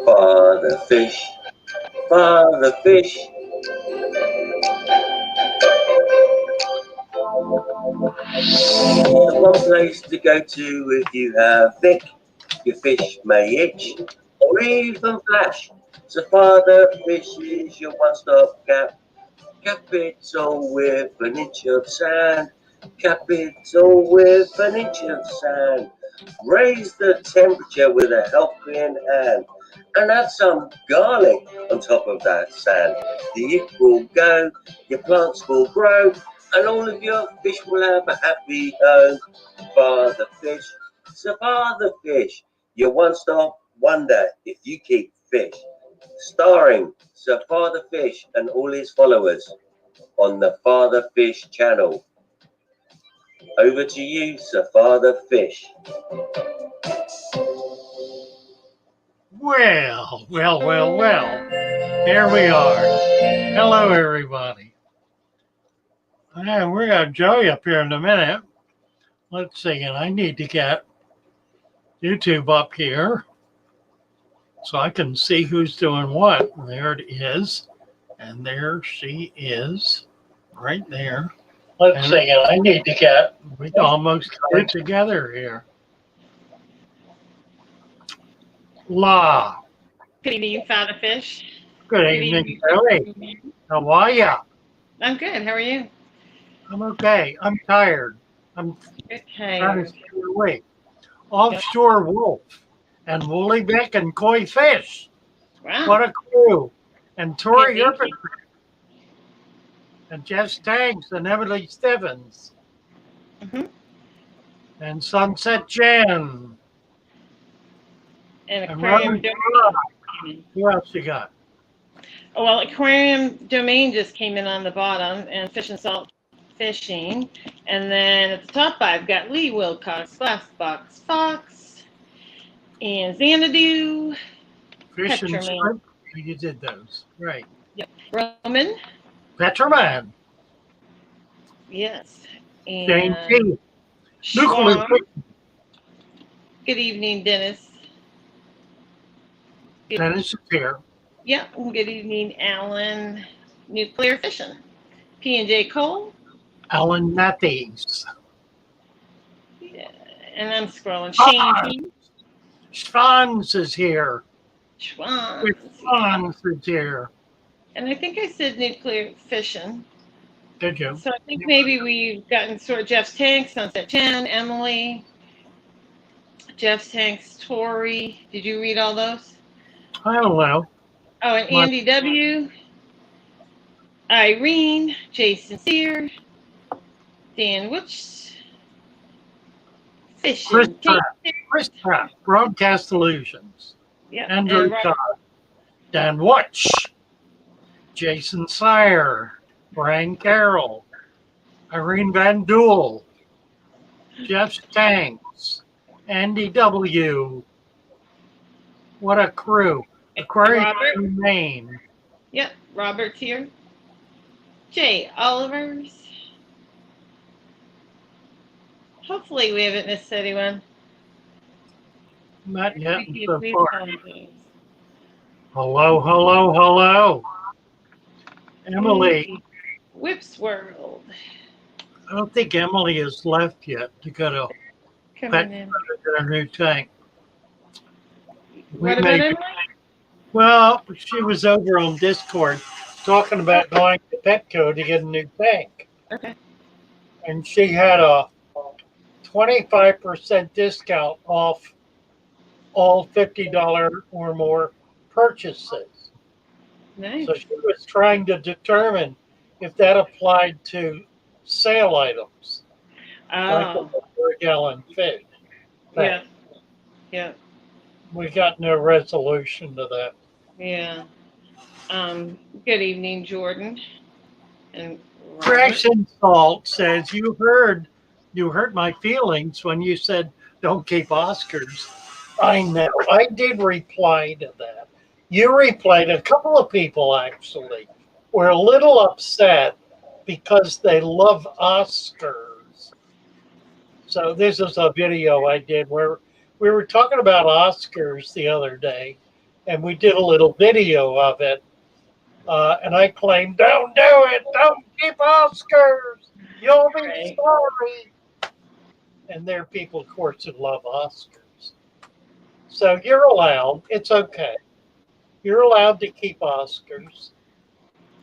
Father fish, father fish. The one place to go to if you have thick, your fish may itch or even flash. So father fish is your one-stop cap. Capital with an inch of sand. Capital with an inch of sand. Raise the temperature with a helping hand. And add some garlic on top of that sand. The it will go, your plants will grow, and all of your fish will have a happy home. Father fish, so father fish, your one-stop wonder if you keep fish. Starring Sir Father Fish and all his followers on the Father Fish channel. Over to you, Sir Father Fish. Well. Here we are. Hello, everybody. We're going to Joey up here in a minute. Let's see, and I need to get YouTube up here so I can see who's doing what. There it is. And there she is, right there. Let's see, and I need to get, we almost got it together here. La. Good evening, Father Fish. Good evening, Joey. How are you? I'm good. How are you? I'm okay. I'm tired. I'm trying to stay awake. Offshore wolf and woolly back and koi fish. Wow. What a crew. And Tori Urban and Jess Tanks and Emily Stevens. And Sunset Jen. And Aquarium Domain. Who else you got? Oh, well, Aquarium Domain just came in on the bottom, and Fish and Salt Fishing. And then at the top, I've got Lee Wilcox, Glassbox Fox, and Xanadu. Fish and Salt. You did those. Right. Yep. Roman. Petroman. Yes. And Jane T. Sean. Good evening, Dennis. Dennis is here. Yeah. Good evening, Alan. Nuclear Fishing. P&J Cole. Alan Matthews. Yeah. And I'm scrolling. Shane. Schwanz is here. Schwanz is here. And I think I said Nuclear Fishing. Did you? So I think maybe we've gotten sort of Jeff's Tank, Sunset Chen, Emily, Jeff's Tanks, Tori. Did you read all those? I don't know. Oh, and Andy W., Irene, Jason Sear, Dan Woods, Fishing. Chris Pratt, Broadcast Illusions. Yeah. Andrew Todd, Dan Wutch, Jason Sire, Brian Carroll, Irene Van Duel, Jeff Tanks, Andy W. What a crew. Quarries in Maine. Yep, Robert's here. Jay Oliver's. Hopefully we haven't missed anyone. Not yet so far. Hello. Emily. Whips World. I don't think Emily has left yet to go to get a new tank. What about Emily? Well, she was over on Discord talking about going to Petco to get a new tank. Okay. And she had a 25% discount off all $50 or more purchases. Nice. So she was trying to determine if that applied to sale items. Like a 4-gallon fish. Yeah. We got no resolution to that. Yeah. Good evening, Jordan. And Fresh and Salt says you hurt my feelings when you said don't keep Oscars. I know. I did reply to that. You replied. A couple of people actually were a little upset because they love Oscars. So this is a video I did where we were talking about Oscars the other day, and we did a little video of it. And I claimed, don't do it, don't keep Oscars, you'll be Right. sorry. And there are people, of course, that love Oscars. So you're allowed, it's okay. You're allowed to keep Oscars.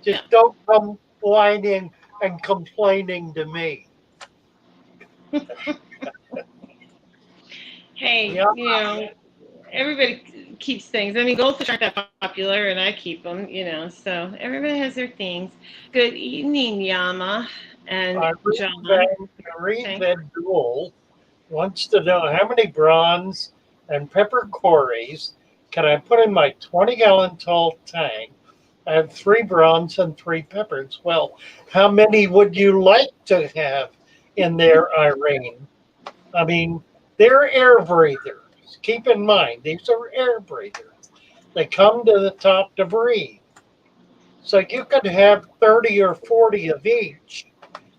Just don't come whining and complaining to me. Hey, Yeah. you know, everybody keeps things. I mean, goldfish aren't that popular, and I keep them, you know, so everybody has their things. Good evening, Yama and John. Reed Van Duel wants to know how many bronze and pepper quarries can I put in my 20-gallon tall tank? I have 3 bronze and 3 peppers. Well, how many would you like to have in there, Irene? I mean, they're air breathers. Keep in mind, these are air breathers. They come to the top to breathe. So you could have 30 or 40 of each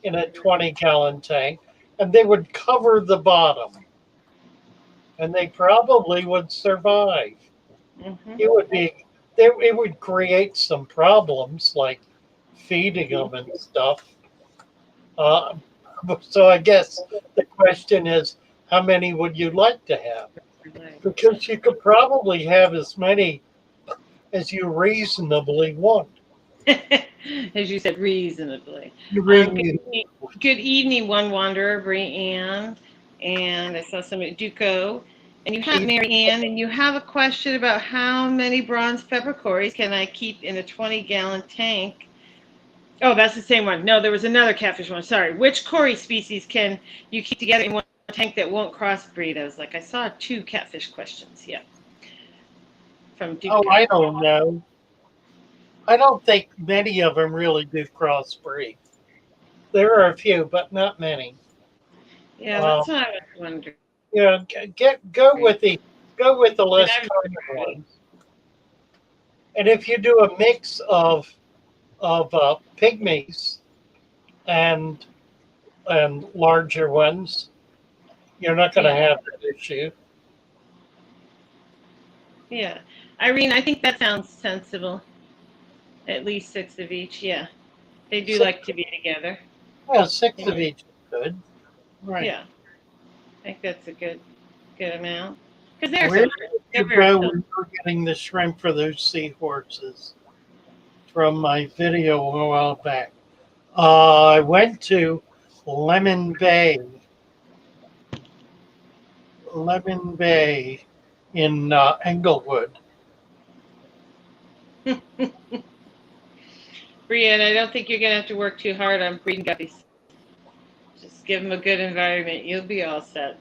in a 20-gallon tank, and they would cover the bottom. And they probably would survive. Mm-hmm. It would create some problems like feeding them and stuff. Uh, so I guess the question is, how many would you like to have? Because you could probably have as many as you reasonably want. As you said, reasonably. Good Good evening, one wanderer, Brianne, and I saw somebody, Duco, and you have Mary Ann, and you have a question about how many bronze peppercorns can I keep in a 20-gallon tank? Oh, that's the same one. No, there was another catfish one. Sorry. Which Cory species can you keep together in one tank that won't crossbreed? I was like, I saw 2 catfish questions. Yeah. From Duco. Oh, I don't know. I don't think many of them really do crossbreed. There are a few, but not many. Yeah, that's what I was wondering. Yeah, go with the less common ones. And if you do a mix of pygmies and larger ones, you're not going to have that issue. Yeah. Irene, I think that sounds sensible. At least 6 of each. Yeah. They do like to be together. Yeah, 6 of each is good. Right. Yeah. I think that's a good amount. Because Where did you go when you were getting the shrimp for those seahorses? From my video a while back. I went to Lemon Bay in Englewood. Brianne, I don't think you're going to have to work too hard on breeding guppies. Just give them a good environment. You'll be all set.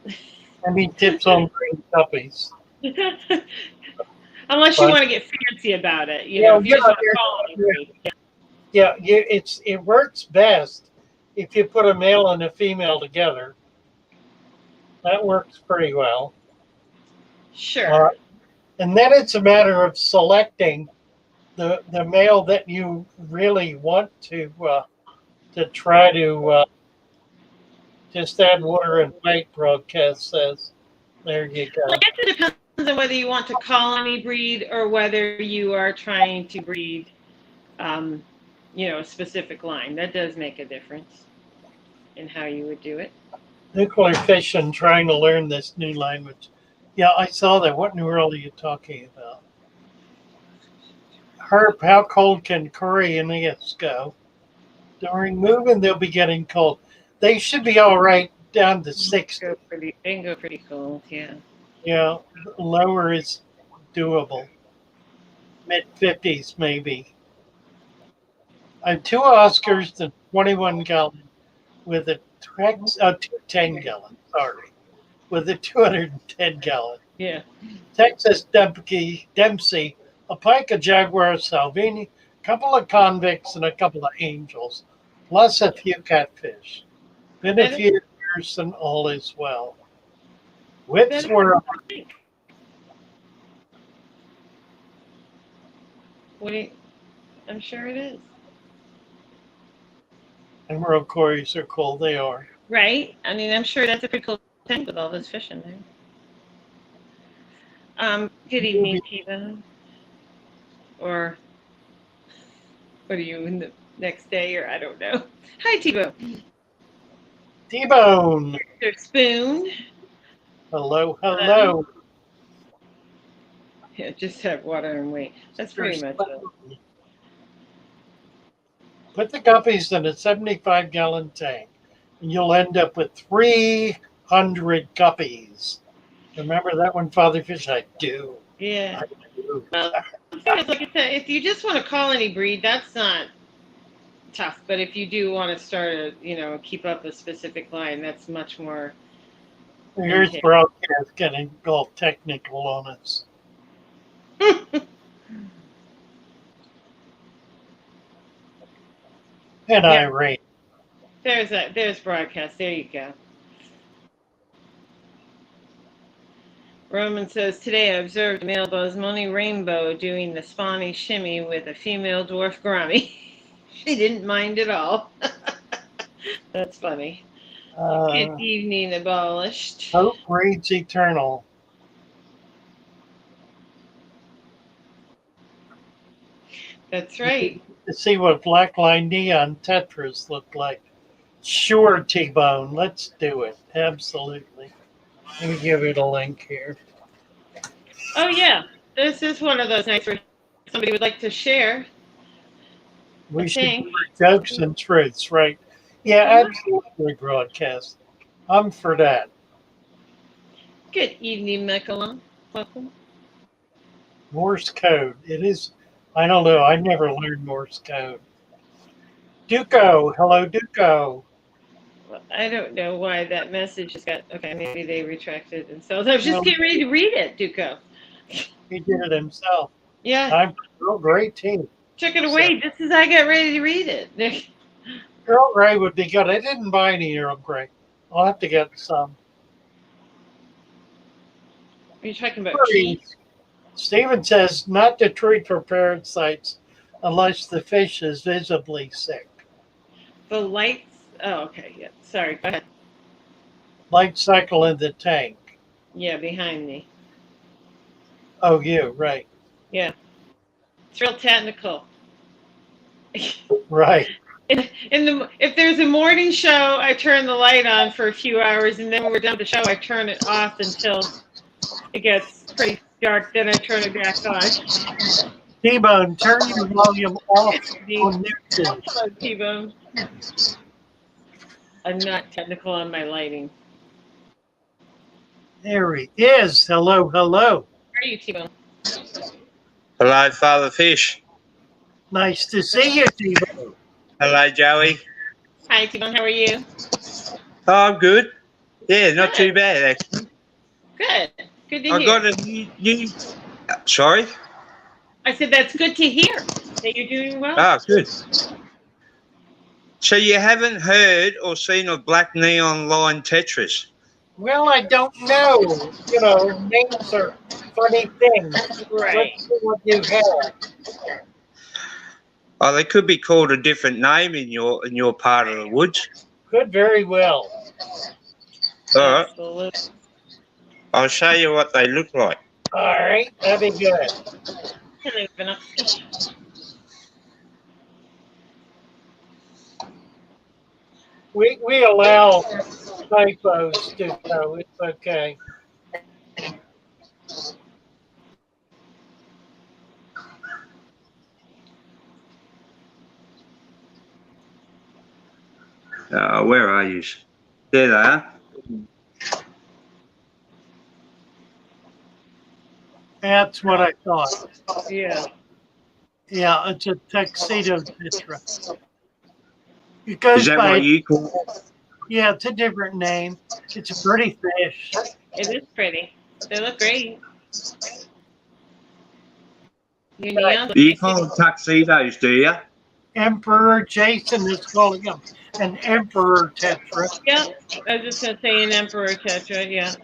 Any tips on breeding guppies? Unless you want to get fancy about it. You know, if you just want to call them breed. Yeah, it works best if you put a male and a female together. That works pretty well. Sure. And then it's a matter of selecting the male that you really want to try to just add water and wait. Broadcast says, there you go. Well, I guess it depends on whether you want to colony breed or whether you are trying to breed, a specific line. That does make a difference in how you would do it. Nuclear fission trying to learn this new language. Yeah, I saw that. What in the world are you talking about? Herb, how cold can Cory and Eos go? During moving, they'll be getting cold. They should be all right down to 60. They can go pretty cold, yeah. Yeah, lower is doable. Mid-50s, maybe. I have 2 Oscars and 21 gallon with a 10 gallon, sorry, with a 210 gallon. Yeah. Texas Dempsey, a pike, a jaguar, Salvini, a couple of convicts, and a couple of angels, plus a few catfish. Been a few years and all is well. Whips were. I'm sure it is. Emerald Cories are cool. They are. Right? I mean, I'm sure that's a pretty cool tank with all this fish in there. Good evening, Tiva. Or what are you in the next day? Or I don't know. Hi, T-Bone. T-Bone. There's Spoon. Hello, hello. Yeah, just have water and wait. That's pretty much it. Put the guppies in a 75-gallon tank, and you'll end up with 300 guppies. Remember that one, Father Fish? I do. Yeah. I do. Well, like I said, if you just want to call any breed, that's not tough. But if you do want to start keep up a specific line, that's much more. Here's broadcast getting all technical on us. And Yeah. irate. There's broadcast. There you go. Roman says, today I observed a male Bosmoni rainbow doing the spawny shimmy with a female dwarf gourami. She didn't mind at all. That's funny. Good evening, Abolished. Hope reads eternal. That's right. To see what blackline neon tetras look like. Sure, T-Bone. Let's do it. Absolutely. Let me give it a link here. Oh, yeah. This is one of those nights where somebody would like to share. We should do jokes and truths, right? Yeah, absolutely, broadcast. I'm for that. Good evening, Mechalon. Welcome. Morse code. It is, I don't know. I never learned Morse code. Duco. Hello, Duco. Well, I don't know why that message has got, okay, maybe they retracted themselves. I was just getting ready to read it, Duco. He did it himself. Yeah. I'm Earl Grey too. Took it away just as I got ready to read it. Earl Grey would be good. I didn't buy any Earl Grey. I'll have to get some. Are you talking about cheese? Stephen says not to treat for parasites unless the fish is visibly sick. The lights. Oh, okay. Yeah. Sorry. Go ahead. Light cycle in the tank. Yeah, behind me. Oh, you, right. Yeah. It's real technical. Right. If there's a morning show, I turn the light on for a few hours, and then when we're done with the show, I turn it off until it gets pretty dark. Then I turn it back on. T-Bone, turn your volume off on Newton. Hello, T-Bone. I'm not technical on my lighting. There he is. Hello, hello. How are you, T-Bone? Hello, Father Fish. Nice to see you, T-Bone. Hello, Joey. Hi, T-Bone. How are you? Oh, I'm good. Yeah, not too bad, actually. Good. Good to hear. I got a new... Sorry? I said that's good to hear that you're doing well. Oh, good. So you haven't heard or seen of black neon line tetras? Well, I don't know. You know, names are funny things. Right. Let's see what you have. Oh, they could be called a different name in your part of the woods. Could very well. All right. Absolutely. I'll show you what they look like. All right, that'd be good. Hello, Vanessa. We allow typos to go. It's okay. Where are you? There they are. That's what I thought. Yeah. Yeah, it's a tuxedo tetra. It goes Is that by, what you call it? yeah, it's a different name. It's a pretty fish. It is pretty. They look great. You call them tuxedos, do you? Emperor Jason is calling him an emperor tetra. Yeah, I was just going to say an emperor tetra, yeah.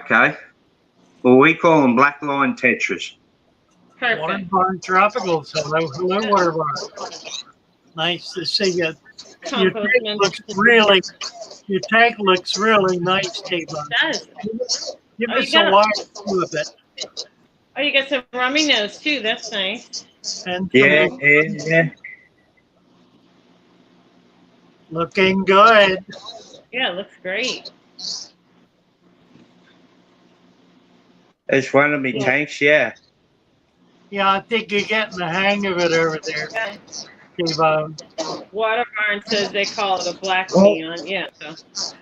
Okay. Well, we call them black line tetras. Perfect. Waterborne tropicals. Hello, hello, Waterborne. Nice to see you. Your tank looks really nice, T-Bone. It does. Give us a lot of it. Oh, you got some rummy nose too. That's nice. And Yeah, some yeah. looking good. Yeah, it looks great. It's one of me tanks, yeah. Yeah, I think you're getting the hang of it over there, Okay. T-Bone. Water Barn says they call it a black Well, neon. Yeah. So.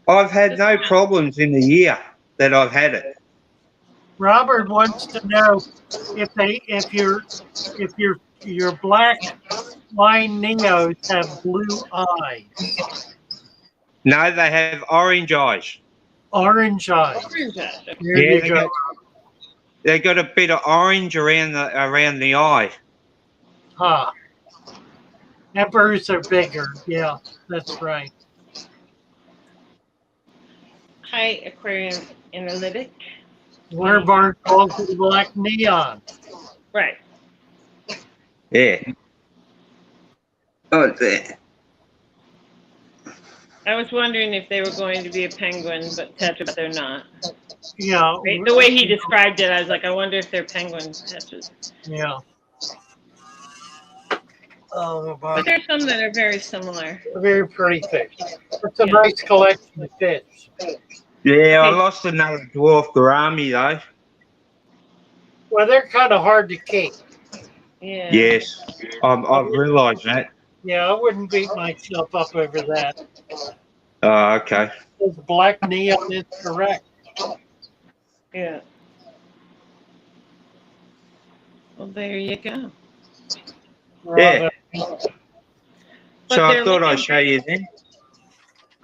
I've had no problems in the year that I've had it. Robert wants to know if your black line neos have blue eyes, No, they have orange eyes. orange eyes. Orange eyes. Okay. There Yeah, you go. they got a bit of orange around the eye. Huh. Emperors are bigger. Yeah, that's right. Hi, Aquarium Analytic. Water Barn calls it black neon. Right. Yeah. Oh, there. I was wondering if they were going to be a penguin, but Tetra, but they're not. Yeah. Right? The way he described it, I was like, I wonder if they're penguin Tetras. Yeah. Oh, But there's some that are very similar. very pretty fish. It's a Yeah. nice collection of fish. Yeah, I Okay. lost another dwarf gourami though. Well, they're kind of hard to keep. Yeah. Yes, I've realised that. Yeah, I wouldn't beat myself up over that. Oh, okay. This black neon is correct. Yeah. Well, there you go. Yeah. Bravo. But So I they're thought I'd looking show you then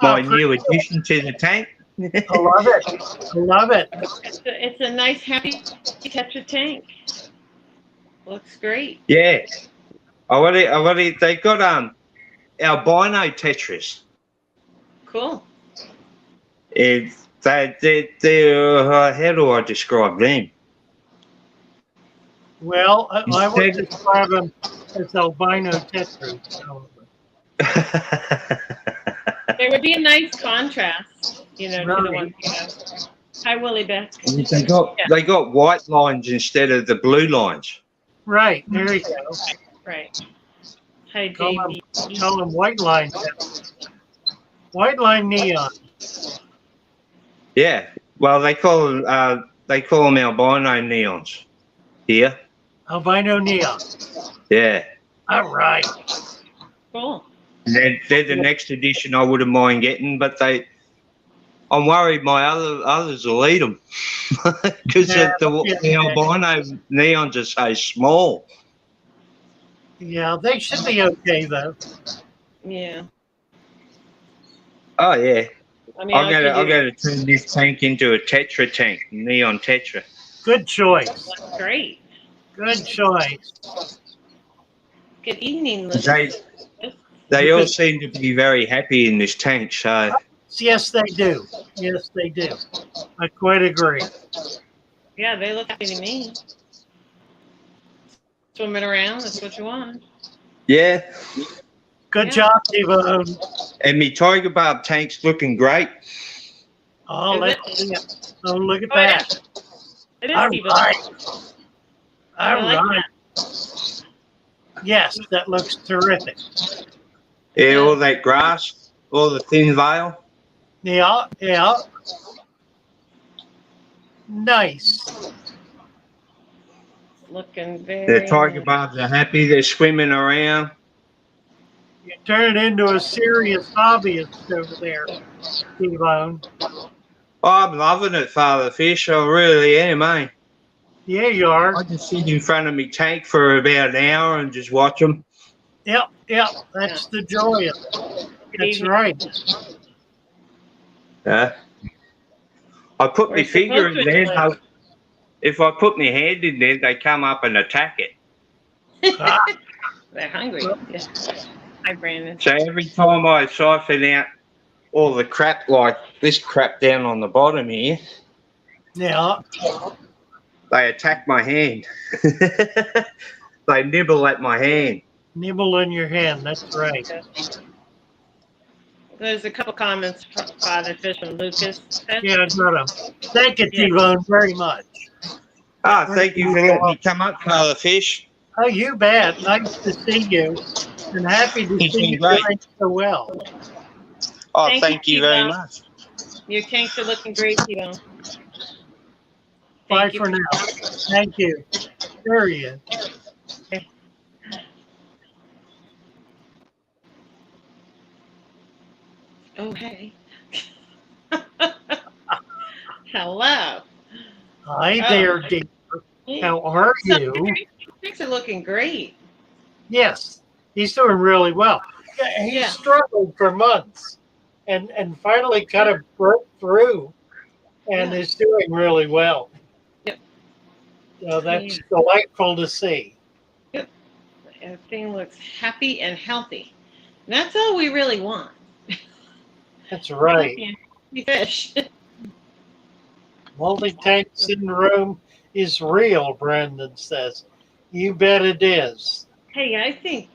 my Oh, new addition to the tank. I love it. I love it. It's a nice, happy Tetra tank. Looks great. Yeah. I want it. They got albino tetras. Cool. They how do I describe them? Well, I would Instead- describe them as albino tetras. So. There would be a nice contrast, to the Right. ones you have. Hi, Willie Beck. They got white lines instead of the blue lines. Right, there you go. Right. Hi, Call them, JB. call them white line tetras. White line neon. Yeah. Well, they call them albino neons here. Albino neon. Yeah. All right. Cool. They're the next edition I wouldn't mind getting, but I'm worried my others will eat them because the albino neons are so small. Yeah, they should be okay though. Yeah. Oh yeah, I mean, I'm gonna turn this tank into a Tetra tank, neon Tetra. Good choice. That's great. Good choice. Good evening, Liz. They all seem to be very happy in this tank, so Yes, they do. Yes, they do. I quite agree. Yeah, they look happy to me. Swimming around, that's what you want. yeah. Good Yeah. job, T-Bone. And me tiger barb tank's looking great. Oh, Is let's see it. Oh, look at Oh, yeah. that. It is All Steve. right. I All like right. Yes, that looks terrific. Yeah, all that grass, all the thin veil. Yeah, yeah. Nice. Looking very The tiger nice. barbs are happy. They're swimming around. You turn it into a serious hobbyist over there, T-Bone. I'm loving it, Father Fish. I really am, eh? Yeah, you are. I just sit in front of me tank for about an hour and just watch them. Yep, yep. That's the joy of it. That's right. I put my We're finger in supposed to there. enjoy So if I put my hand in there, they come up and attack it. Ah, They're hungry. Yeah. Hi, Brandon. So every time I siphon out all the crap, like this crap down on the bottom here, yeah. they attack my hand. They nibble at my hand. Nibble in your hand. That's right. There's a couple comments from Father Fish and Lucas. Yeah, I got him. Thank you, Yeah. T-Bone, very much. Thank you for letting me come up, Father Fish. Oh, you bet. Nice to see you, and happy to It's see been you great. doing so well. Thank you very T-Bone. much. Your tanks are looking great, T-Bone. Bye Thank you for now. Thank you. There he is. Oh, hey. Hello. Hi Oh. there, dear. How are you? Tanks are looking great. Yes, he's doing really well. Yeah, he Yeah. struggled for months and finally kind of broke through and Yeah. is doing really well. Yep. So that's delightful to see. Yep. Everything looks happy and healthy. And that's all we really want. That's right. Happy fish. Multi-tank syndrome is real, Brandon says. You bet it is. Hey, I think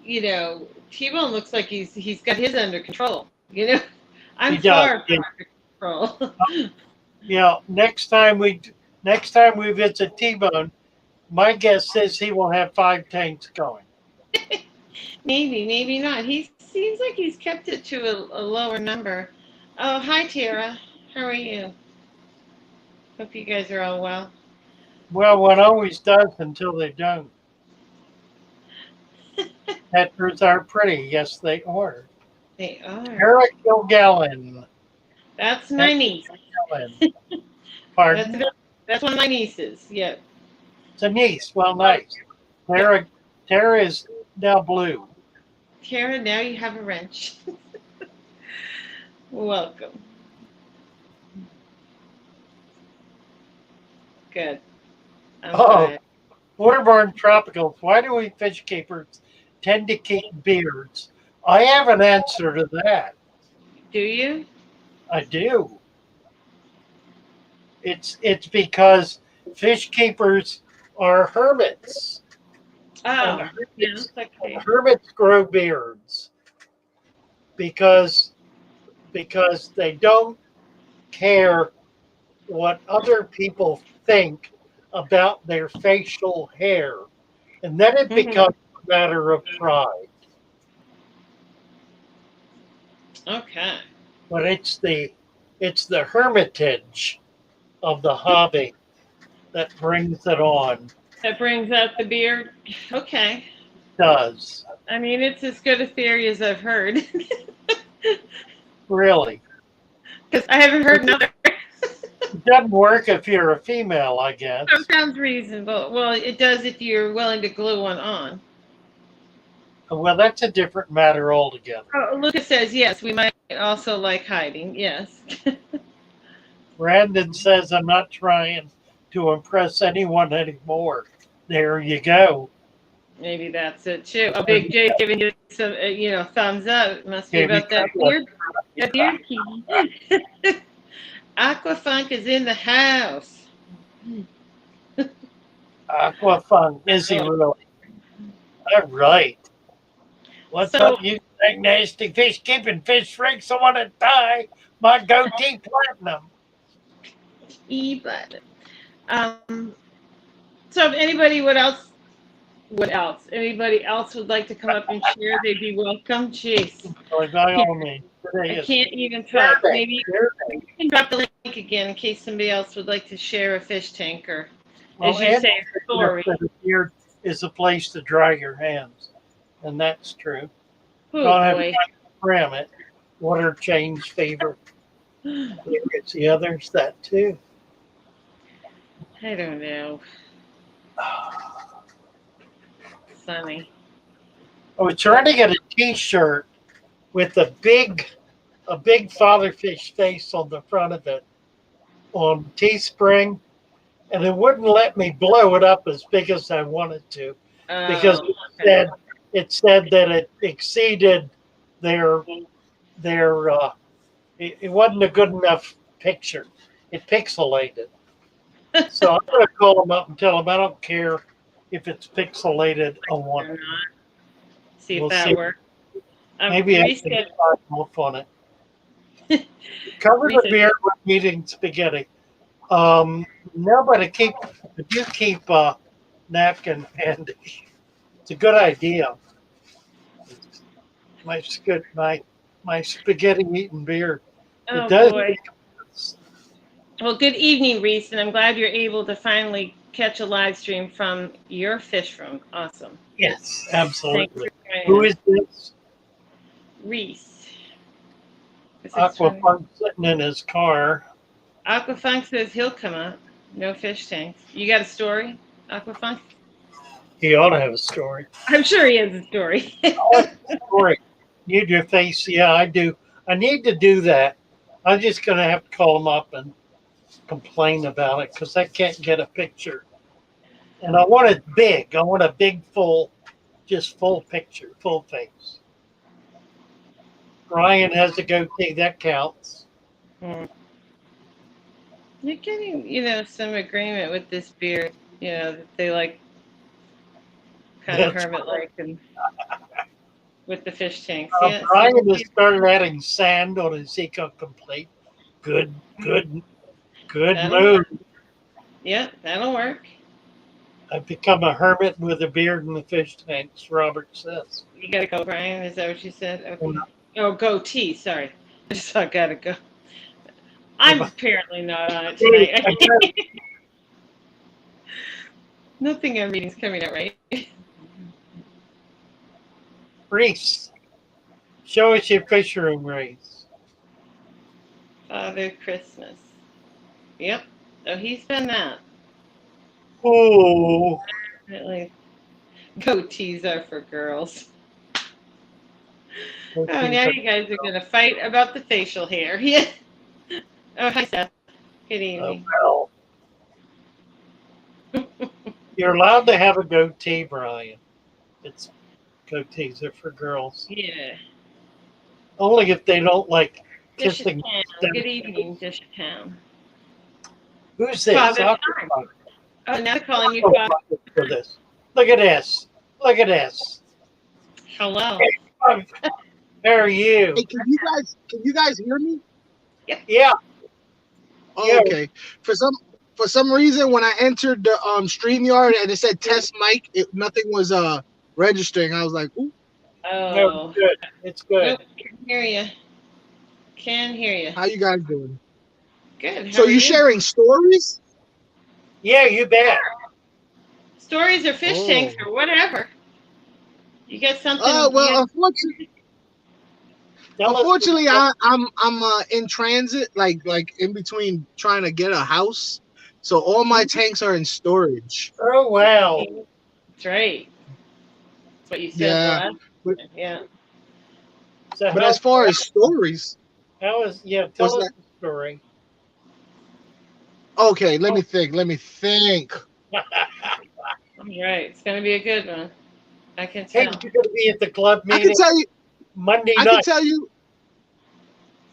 T-Bone looks like he's got his under control. I'm He does. far from under control. Yeah, next time we visit T-Bone, my guess is he will have 5 tanks going. Maybe not. He seems like he's kept it to a lower number. Oh, hi, Tara. How are you? Hope you guys are all well. Well, one always does until they don't. Peppers are pretty. Yes, they are. They are. Eric Kilgallen. That's my niece. Pardon? That's one of my nieces. Yeah. It's a niece. Well, nice. Tara is now blue. Tara, now you have a wrench. Welcome. Good. I'm glad. Waterborne tropicals. Why do we fish keepers tend to keep beards? I have an answer to that. Do you? I do. It's because fish keepers are hermits. Oh, Hermits grow beards because they don't care what other people think about their facial hair, and then it becomes a matter of pride. Okay. But it's the hermitage of the hobby that brings it on. That brings out the beard. Okay. It does. I mean, it's as good a theory as I've heard. Really? Because I haven't heard another. It doesn't work if you're a female, I guess. That sounds reasonable. Well, it does if you're willing to glue one on. Well, that's a different matter altogether. Oh, Lucas says, yes, we might also like hiding. Yes. Brandon says, I'm not trying to impress anyone anymore. There you go. Maybe that's it too. A Big J giving you some, thumbs up. It must be about that beard key. Aquafunk is in the house. Aquafunk, is he really? All right. What's up, you nasty fish keeping fish freaks? I want to die. My goatee platinum. So if anybody anybody else would like to come up and share, they'd be welcome. Jeez. I can't even talk. Maybe you can drop the link again in case somebody else would like to share a fish tank or, as you say, a story. Here is a place to dry your hands, and that's true. Oh, don't have boy. to cram it. Water change fever. It's the others that too. I don't know. Sunny. I was trying to get a T-shirt with a big fatherfish face on the front of it on Teespring, and it wouldn't let me blow it up as big as I wanted to because it said that it exceeded their it wasn't a good enough picture. It pixelated. So I'm going to call them up and tell them I don't care if it's pixelated. I want it. See if that works. Maybe I can start off on it. Cover the beard with eating spaghetti. No, but I do keep napkin handy. It's a good idea. My spaghetti eating beard. It Oh does. boy. Well, good evening, Reese, and I'm glad you're able to finally catch a live stream from your fish room. Awesome. Yes, Thanks absolutely. for joining Who us. is this? Reese. Is this Aquafunk sitting in his car. Aquafunk says he'll come up. No fish tanks. You got a story, Aquafunk? He ought to have a story. I'm sure he has a story. Story. Need your face? Yeah, I do. I need to do that. I'm just gonna have to call him up and complain about it because I can't get a picture. And I want it big. I want a big, full, just full picture, full face. Ryan has a goatee. That counts. You're getting, some agreement with this beard, that they like kind of That's hermit-like and with the fish tanks. Ryan has started adding sand on his eco complete. Good That'll move. work. Yeah, that'll work. I've become a hermit with a beard in the fish tanks, Robert says. You gotta go, Brian. Is that what you said? Okay. Oh, goatee. Sorry. I just thought gotta go. I'm apparently not on it tonight. Nothing I'm reading's coming out right. Reese, show us your fish room, Reese. Father Christmas. Yep. Oh, he's done that. Oh. Definitely. Goatees are for girls. Oh, now you guys are gonna fight about the facial hair. Yeah. Oh, hi Seth. Good evening. Oh, well. You're allowed to have a goatee, Brian. It's goatees are for girls. Yeah. Only if they don't like Dish kissing. Good evening, Dish Town. Who's this? Father Time. Oh, now they're calling you Father. For this. Look at this. Look at this. Hello. How are you? Hey, can you guys hear me? Yeah. Oh, Yeah. okay. For some reason, when I entered the StreamYard and it said test mic, nothing was registering. I was like, ooh. Oh. No, it's good. It's good. Nope, can hear you. Can hear you. How you guys doing? Good. So you sharing stories? Yeah, you bet. Stories or fish tanks or whatever. You got something? Well, unfortunately, I'm in transit, like in between trying to get a house. So all my tanks are in storage. Oh wow. That's right. That's what you said last. Yeah. So but as far as stories, tell us the story. Okay, let me think. All right, it's gonna be a good one. I can Hey, tell. you're gonna be at the club meeting. I can tell you Monday night. I can tell you.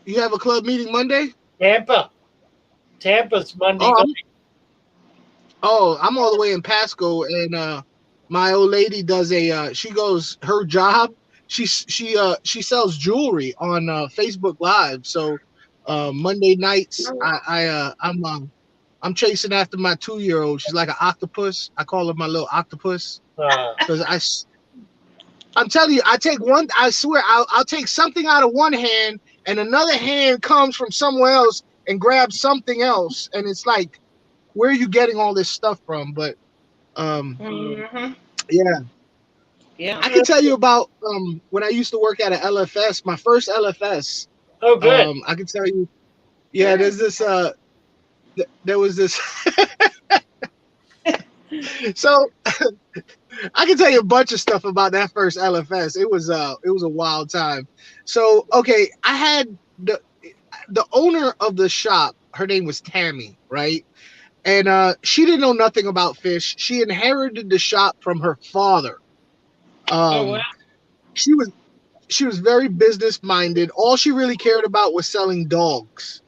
You have a club meeting Monday? Tampa's Monday night. Oh, I'm all the way in Pasco, and my old lady does her job. She sells jewelry on Facebook Live. So Monday nights, I'm chasing after my 2-year-old. She's like an octopus. I call her my little octopus because I'm telling you, I swear, I'll take something out of one hand and another hand comes from somewhere else and grabs something else. And it's like, where are you getting all this stuff from? But, yeah. I can tell you about, when I used to work at an LFS, my first LFS. Oh, good. I can tell you, there's this, there was this, so I can tell you a bunch of stuff about that first LFS. It was a wild time. So, okay, I had the owner of the shop, her name was Tammy, right? And she didn't know nothing about fish. She inherited the shop from her father. Wow. She was very business minded. All she really cared about was selling dogs,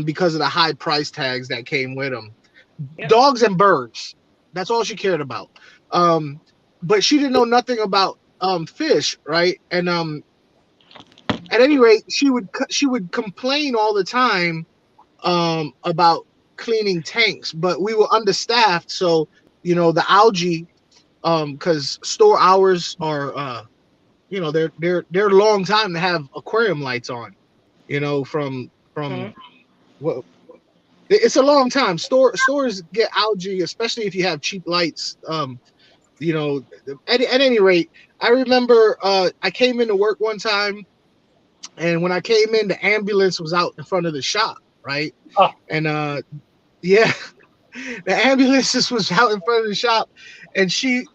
because of the high price tags that came with them. Yep. Dogs and birds. That's all she cared about. But she didn't know nothing about fish, right? And at any rate, she would complain all the time about cleaning tanks, but we were understaffed. So, the algae, because store hours are, they're a long time to have aquarium lights on, from what it's a long time. Stores get algae, especially if you have cheap lights. At any rate, I remember I came into work one time, and when I came in, the ambulance was out in front of the shop, right? Oh. And yeah, the ambulance was out in front of the shop, and she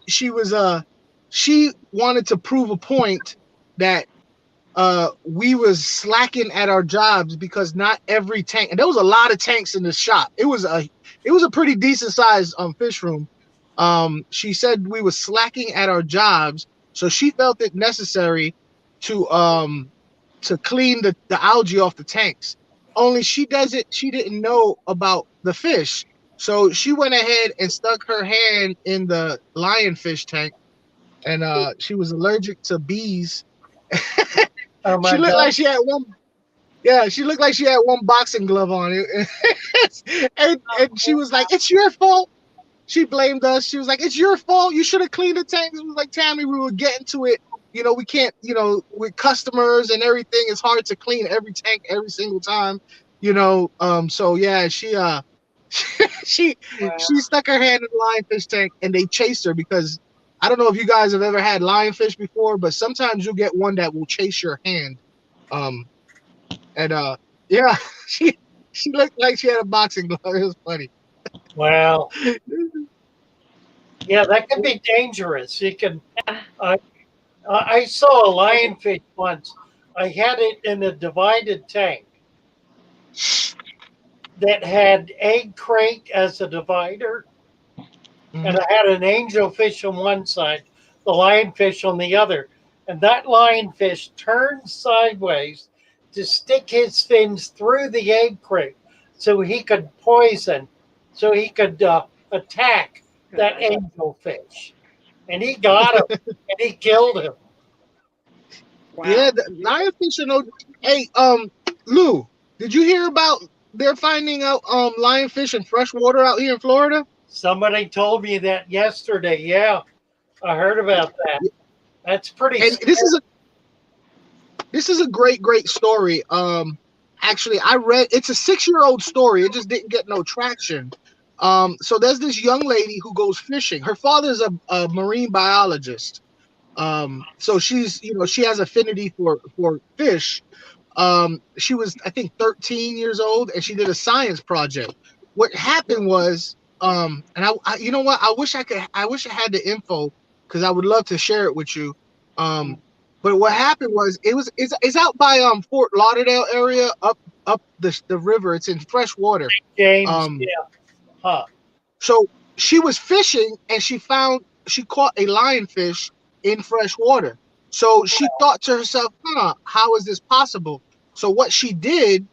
wanted to prove a point that we was slacking at our jobs because not every tank, and there was a lot of tanks in the shop. It was a pretty decent sized fish room. She said we were slacking at our jobs, so she felt it necessary to clean the algae off the tanks. Only she didn't know about the fish. So she went ahead and stuck her hand in the lionfish tank, and she was allergic to bees. Oh my She looked God. like she had one. Yeah, she looked like she had one boxing glove on it. and she was like, "It's your fault." She blamed us. She was like, "It's your fault. You should have cleaned the tanks." It was like, "Tammy, we were getting to it. We can't, with customers and everything, it's hard to clean every tank every single time, So yeah, she she stuck her hand in the lionfish tank, and they chased her because I don't know if you guys have ever had lionfish before, but sometimes you'll get one that will chase your hand. And yeah, she looked like she had a boxing glove. It was funny. Wow. Yeah, that can be dangerous. You can. I saw a lionfish once. I had it in a divided tank that had egg crate as a divider, and I had an angelfish on one side, the lionfish on the other. And that lionfish turned sideways to stick his fins through the egg crate so he could attack that angelfish. And he got him, and he killed him. Wow. Yeah, the lionfish are no. Hey, Lou, did you hear about they're finding out lionfish in fresh water out here in Florida? Somebody told me that yesterday. Yeah, I heard about that. That's pretty. And this is a great story. Actually, I read it's a 6-year-old story. It just didn't get no traction. So there's this young lady who goes fishing. Her father's a marine biologist. So she's she has affinity for fish. She was, I think, 13 years old, and she did a science project. What happened was, and I you know what? I wish I had the info because I would love to share it with you. But what happened was it's out by Fort Lauderdale area, up the river. It's in fresh water. James, yeah. Huh. So she was fishing, and she caught a lionfish in fresh water. So she thought to herself, how is this possible? So what she did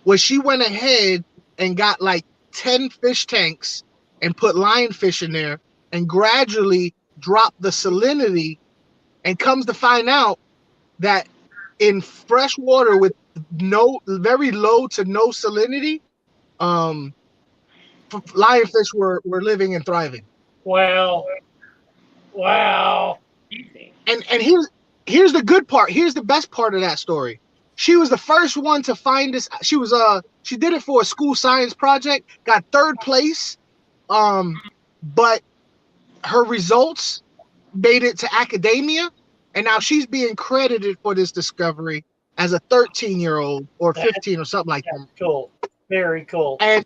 was she went ahead and got like 10 fish tanks and put lionfish in there and gradually dropped the salinity, and comes to find out that in fresh water with very low to no salinity, lionfish were living and thriving. Wow. And here's the good part. Here's the best part of that story. She was the first one to find this. She did it for a school science project, got 3rd place. But her results made it to academia, and now she's being credited for this discovery as a 13-year-old or 15 or something like that. Cool. Very cool. And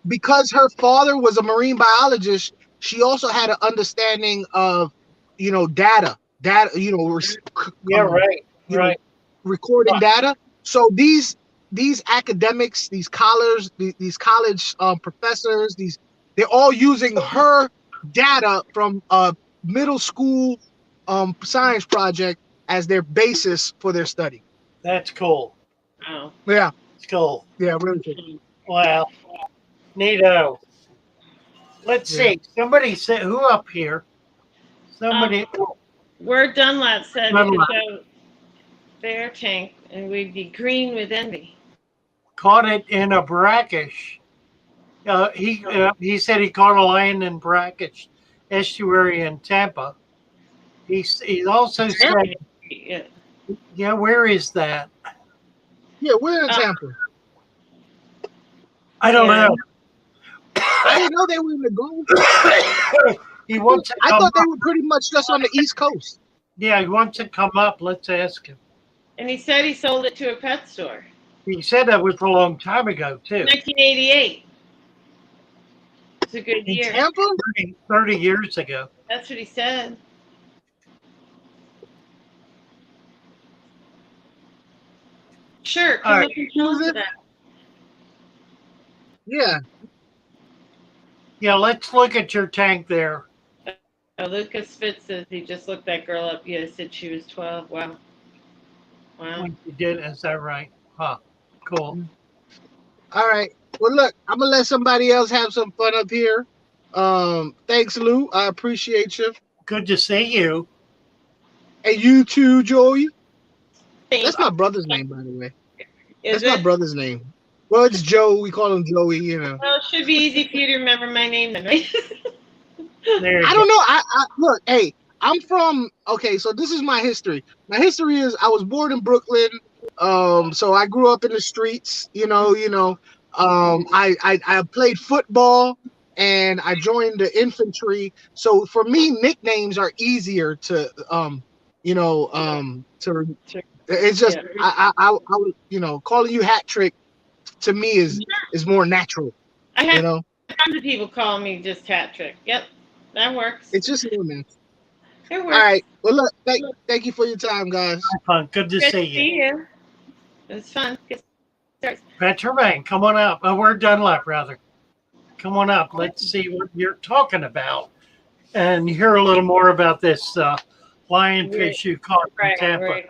because her father was a marine biologist, she also had an understanding of data, recording data. So these academics, these college professors, they're all using her data from a middle school science project as their basis for their study. That's cool. Wow. Yeah. It's cool. Yeah, really cool. Wow. Neato. Let's see. Somebody said, who up here? Somebody. Word Dunlap said Dunlap. it's a bear tank and we'd be green with envy. caught it in a brackish. He said he caught a lion in brackish estuary in Tampa. He also said, Yeah. yeah, where is that? Yeah, we're in Tampa. I don't Yeah. know. I didn't know they were in the Gulf. He wants to I come thought they up. were pretty much just on the East Coast. Yeah, he wants to come up. Let's ask him. And he said he sold it to a pet store. He said that was a long time ago, too. 1988. It's a good In year. Tampa? 30 years ago. That's what he said. Sure, come All up and tell us about Yeah. Yeah, let's look at your tank there. it. Lucas Fitz says he just looked that girl up. Yeah, said she was 12. Wow. Wow. When you did, is that right? Huh. Cool. All right. Well, look, I'm gonna let somebody else have some fun up here. Thanks, Lou. I appreciate you. Good to see you. And you too, Joey. Thanks. That's my brother's name, by the way. Is That's my it? brother's name. Well, it's Joe. We call him Joey. You know. Well, it should be easy for you to remember my name then, right? There you I go. don't know. I look. Hey, I'm from. Okay, so this is my history. My history is I was born in Brooklyn. So I grew up in the streets. I played football and I joined the infantry. So for me, nicknames are easier to to. It's just Yeah. I would calling you Hat Trick to me is more natural. I You have know, tons of people call me just Hat Trick. Yep, that works. it's just more natural. It All works. right. Well, look, thank you for your time, guys. Fun. Good to Good see to you. see you. It was fun. Good starts. Pat Tremaine, come on up. Oh, we're Dunlap, rather. Come on up. Let's see what you're talking about and hear a little more about this lionfish you caught in Right, Tampa right. in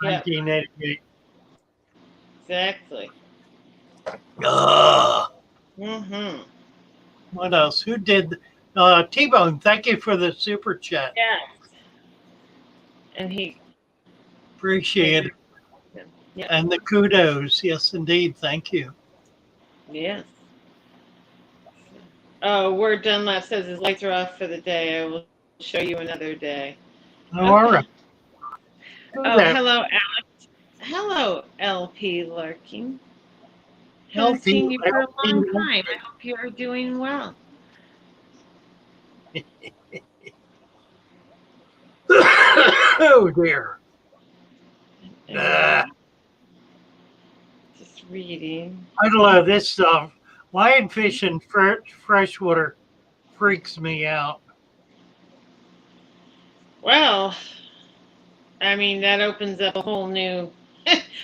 Yeah, 1988. exactly. Ugh. Mm-hmm. What else? Who did? T-Bone, thank you for the super chat. Yes. And he, Appreciate it. yeah, And the kudos. Yes, indeed. Thank you. yes. Oh, Word Dunlap says his lights are off for the day. I will show you another day. Oh, all right. Oh, hello, Alex. Hello, LP Larking. Haven't LP, seen you for a long LP. time. I hope you are doing well. Oh, dear. Just reading. I don't know. This stuff, lionfish in freshwater freaks me out. Well, I mean, that opens up a whole new.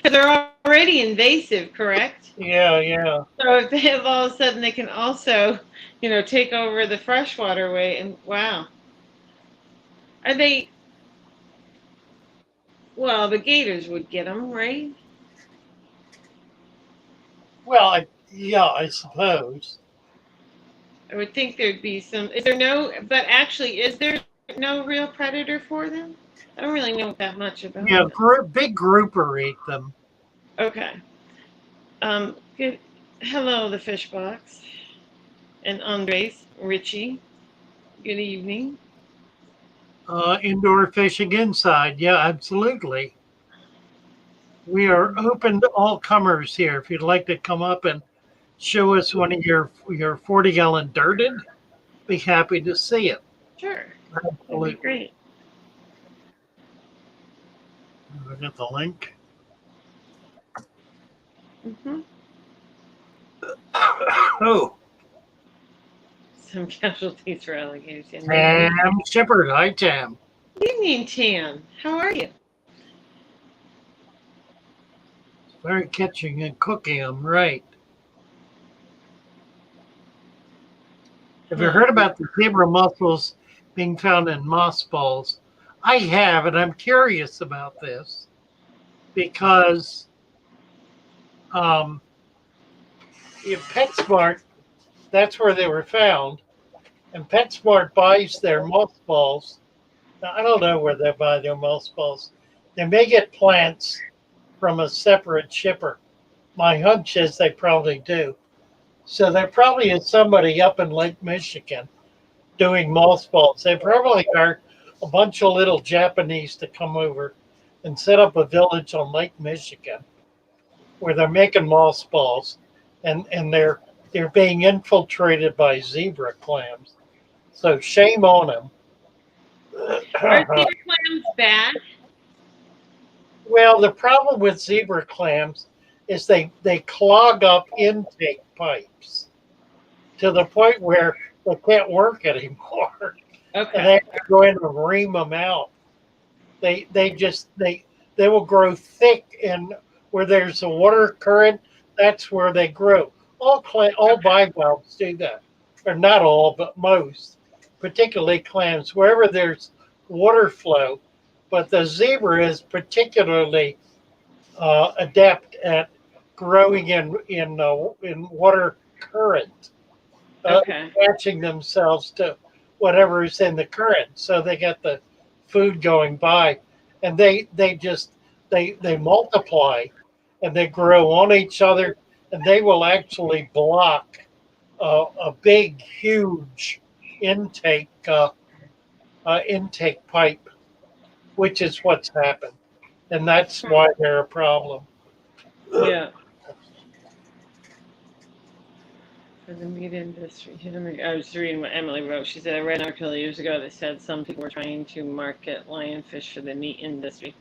They're already invasive, correct? Yeah, yeah. So if they have all of a sudden, they can also, take over the freshwater way. And wow, are they? Well, the gators would get them, right? Well, yeah, I suppose. I would think there'd be some. Is there no? But actually, is there no real predator for them? I don't really know that much about Yeah, them. big grouper eat them. Okay. Good. Hello, the fish box, and Andres, Richie. Good evening. Indoor fishing inside. Yeah, absolutely. We are open to all comers here. If you'd like to come up and show us one of your 40-gallon dirted, be happy to see it. Sure. That'd Absolutely. be great. I got the link. Mm-hmm. Oh, Some casualties for alligators. Yeah. Tam Shepard. Hi, Tam. Good evening, Tam. How are you? Very catching and cooking them, right. Have you heard about the zebra mussels being found in moss balls? I have, and I'm curious about this because in PetSmart, that's where they were found. And PetSmart buys their moss balls. Now, I don't know where they buy their moss balls. They may get plants from a separate shipper. My hunch is they probably do. So there probably is somebody up in Lake Michigan doing moss balls. They probably are a bunch of little Japanese to come over and set up a village on Lake Michigan where they're making moss balls, and they're being infiltrated by zebra clams. So shame on them. Are zebra clams bad? Well, the problem with zebra clams is they clog up intake pipes to the point where they can't work anymore. And they Okay. have to go in and ream them out. They will grow thick, and where there's a water current, that's where they grow. All bivalves do that, or not all, but most, particularly clams, wherever there's water flow. But the zebra is particularly adept at growing in water current, Okay. attaching themselves to whatever is in the current, so they get the food going by, and they multiply, and they grow on each other, and they will actually block a big, huge intake intake pipe, which is what's happened, and that's why they're a problem. Yeah. For the meat industry. I was reading what Emily wrote. She said, I read an article years ago that said some people were trying to market lionfish for the meat industry.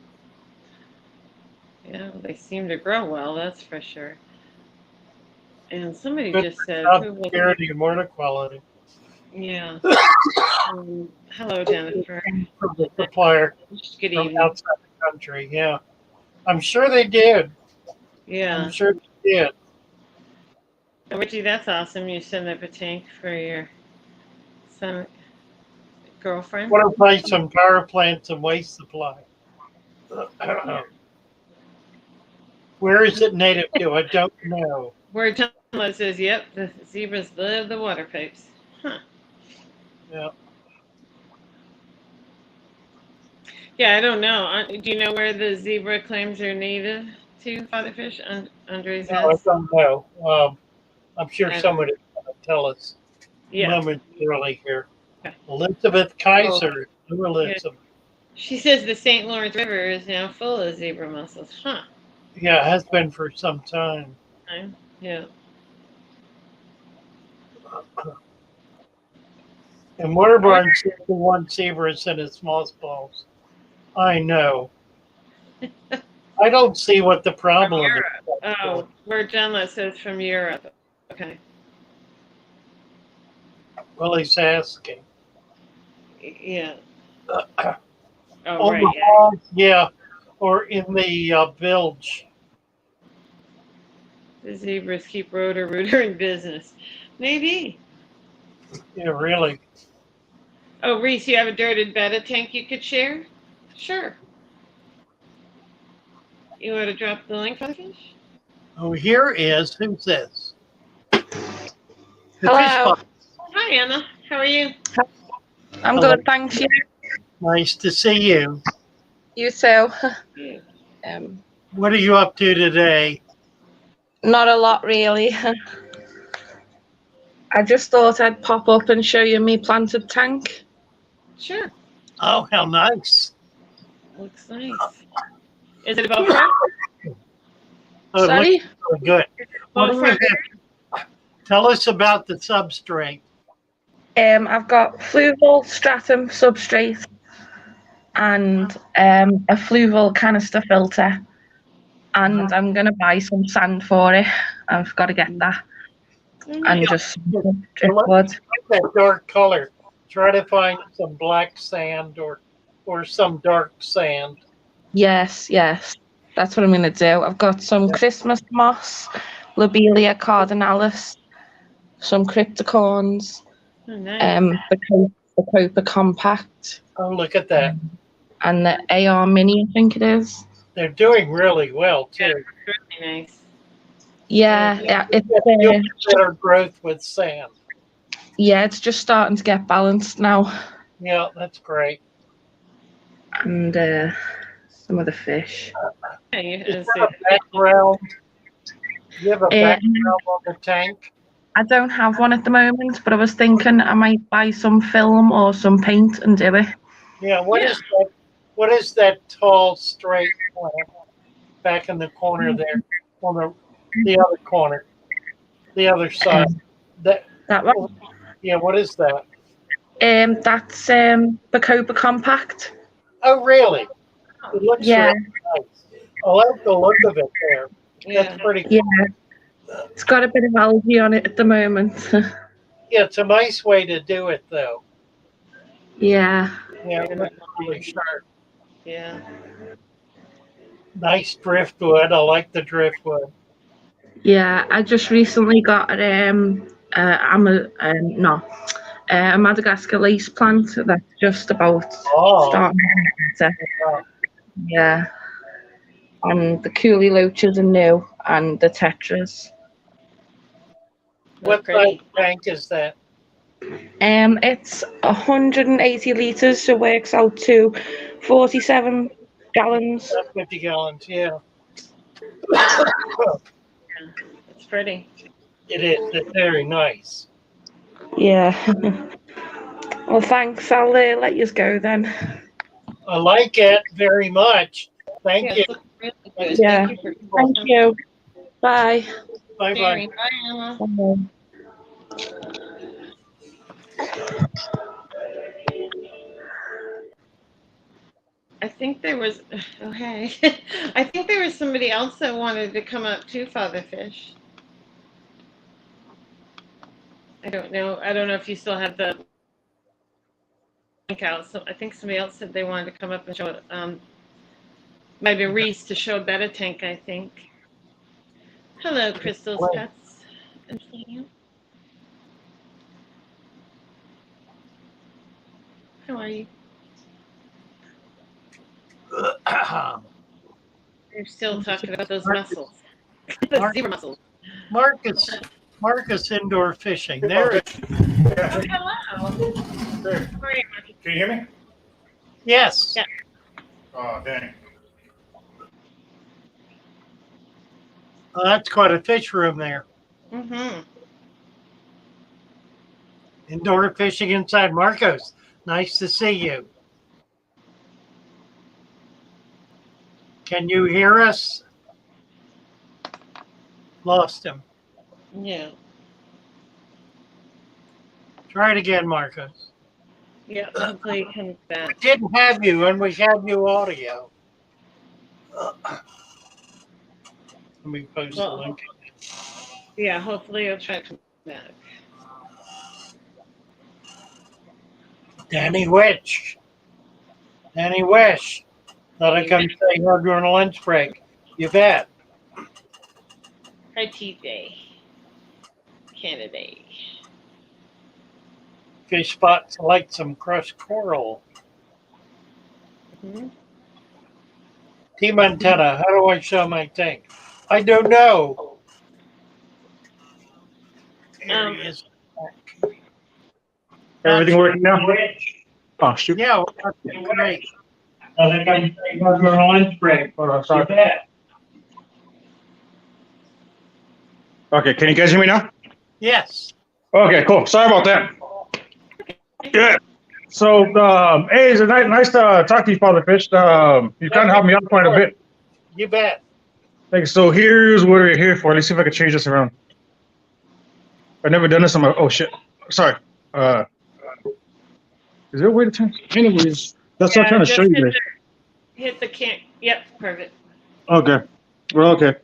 Yeah, they seem to grow well, that's for sure. And somebody Good just said, job, who was security and water quality. Yeah. Hello, Jennifer. From the supplier Good from evening. outside the country. Yeah, I'm sure they did. Yeah. I'm sure they did. Richie, that's awesome. You send up a tank for your son, girlfriend. Want to play some power plants and waste supply? Where is it native to? I don't know. Where Thomas says, yep, the zebras love the water pipes. Huh. Yeah. Yeah, I don't know. Do you know where the zebra clams are native to, Fatherfish? Andre's No, I house? don't know. I'm sure I don't- somebody's going to tell us Yeah. momentarily here. Okay. Elizabeth Kaiser. New Elizabeth. She says the St. Lawrence River is now full of zebra mussels. Huh. Yeah, it has been for some time. Yeah. And Waterborne said the one zebras in its moss balls. I know. I don't see what the problem is. Oh, where Jenla says from Europe. Okay. Well, he's asking. Yeah. Oh, right. the balls, yeah, or in the bilge. The zebras keep Roto-Rooter in business. Maybe. Yeah, really. Oh, Reese, you have a dirted betta tank you could share? Sure. You want to drop the link for the fish? Oh, here is, who's this? The Hello. fish Hi, Emma. How are you? I'm Hello. good, thank you. Nice to see you. You too. Yeah. What are you up to today? Not a lot, really. I just thought I'd pop up and show you me planted tank. Sure. Oh, how nice. Looks nice. Is it about fresh? Oh, it Sorry? looks really good. What About do you fresh? have? Tell us about the substrate. I've got fluval stratum substrate and a fluval canister filter. And I'm going to buy some sand for it. I've got to get that. And just driftwood. That dark color. Try to find some black sand or some dark sand. Yes. That's what I'm going to do. I've got some Christmas moss, Lobelia cardinalis, some cryptocorns, Oh, nice. the Copa Compact, Oh, look at that. and the AR Mini, I think it is. They're doing really well, too. Really nice. Yeah, You'll get better growth with sand. it's just starting to get balanced now. Yeah, that's great. And some of the fish. Yeah, Is that a background? You have a back valve on the tank? I don't have one at the moment, but I was thinking I might buy some film or some paint and do it. Yeah. What is that tall, straight back in the corner there, on the other corner, the other side? That one. Yeah. What is that? That's Bacopa Compact. Oh, really? It looks Yeah. really nice. I like the look of it there. That's pretty cool. Yeah. It's got a bit of algae on it at the moment. Yeah, it's a nice way to do it, though. Yeah. Yeah, it looks really sharp. Yeah. Nice driftwood. I like the driftwood. Yeah, I just recently got a Madagascar lace plant that's just about starting to yeah. And the coolie loaches are new, and the tetras. What size tank is that? It's 180 litres, so works out to 47 gallons. 50 gallons, yeah. It's pretty. It is. It's very nice. Yeah. Well, thanks. I'll let you go then. I like it very much. Thank you. Really good. Yeah. Thank you. Bye. Bye-bye. Bye, Emma. I think there was, oh hey, I think there was somebody else that wanted to come up too, Father Fish. I don't know if you still have the link out. So I think somebody else said they wanted to come up and show it. Maybe Reese to show a better tank, I think. Hello, Crystal's Pets. How are you? They're still talking about those mussels. The zebra mussels. Marcus indoor fishing. There it is. Oh, hello. Can you hear me? Yes. Yeah. Oh, dang. Oh, that's quite a fish room there. Mm-hmm. Indoor fishing inside. Marcos, nice to see you. Can you hear us? Lost him. Yeah. Try it again, Marcos. Yeah, hopefully it comes back. We didn't have you, and we had you audio. Let me post the link. Yeah, hopefully it'll try to come back. Danny Wish. Thought I'd come say hello during a lunch break. You bet. Hi, TJ. Canada. Fish spot select some crushed coral. Mm-hmm. Team antenna. How do I show my tank? I don't know. Here he is. Everything working now? Oh, shoot. Yeah, great. I think I'm going to lunch break. Okay, can you guys hear me now? Yes. Okay, cool. Sorry about that. Good. So, hey, it's nice to talk to you, Father Fish. You kind of helped me out quite a bit. You bet. Thanks. So here's what we're here for. Let's see if I can change this around. I've never done this on my. Oh shit. Sorry. Is there a way to turn? Anyways, that's what I'm trying to show you. Hit the can. Yep, perfect. Okay. Well, okay.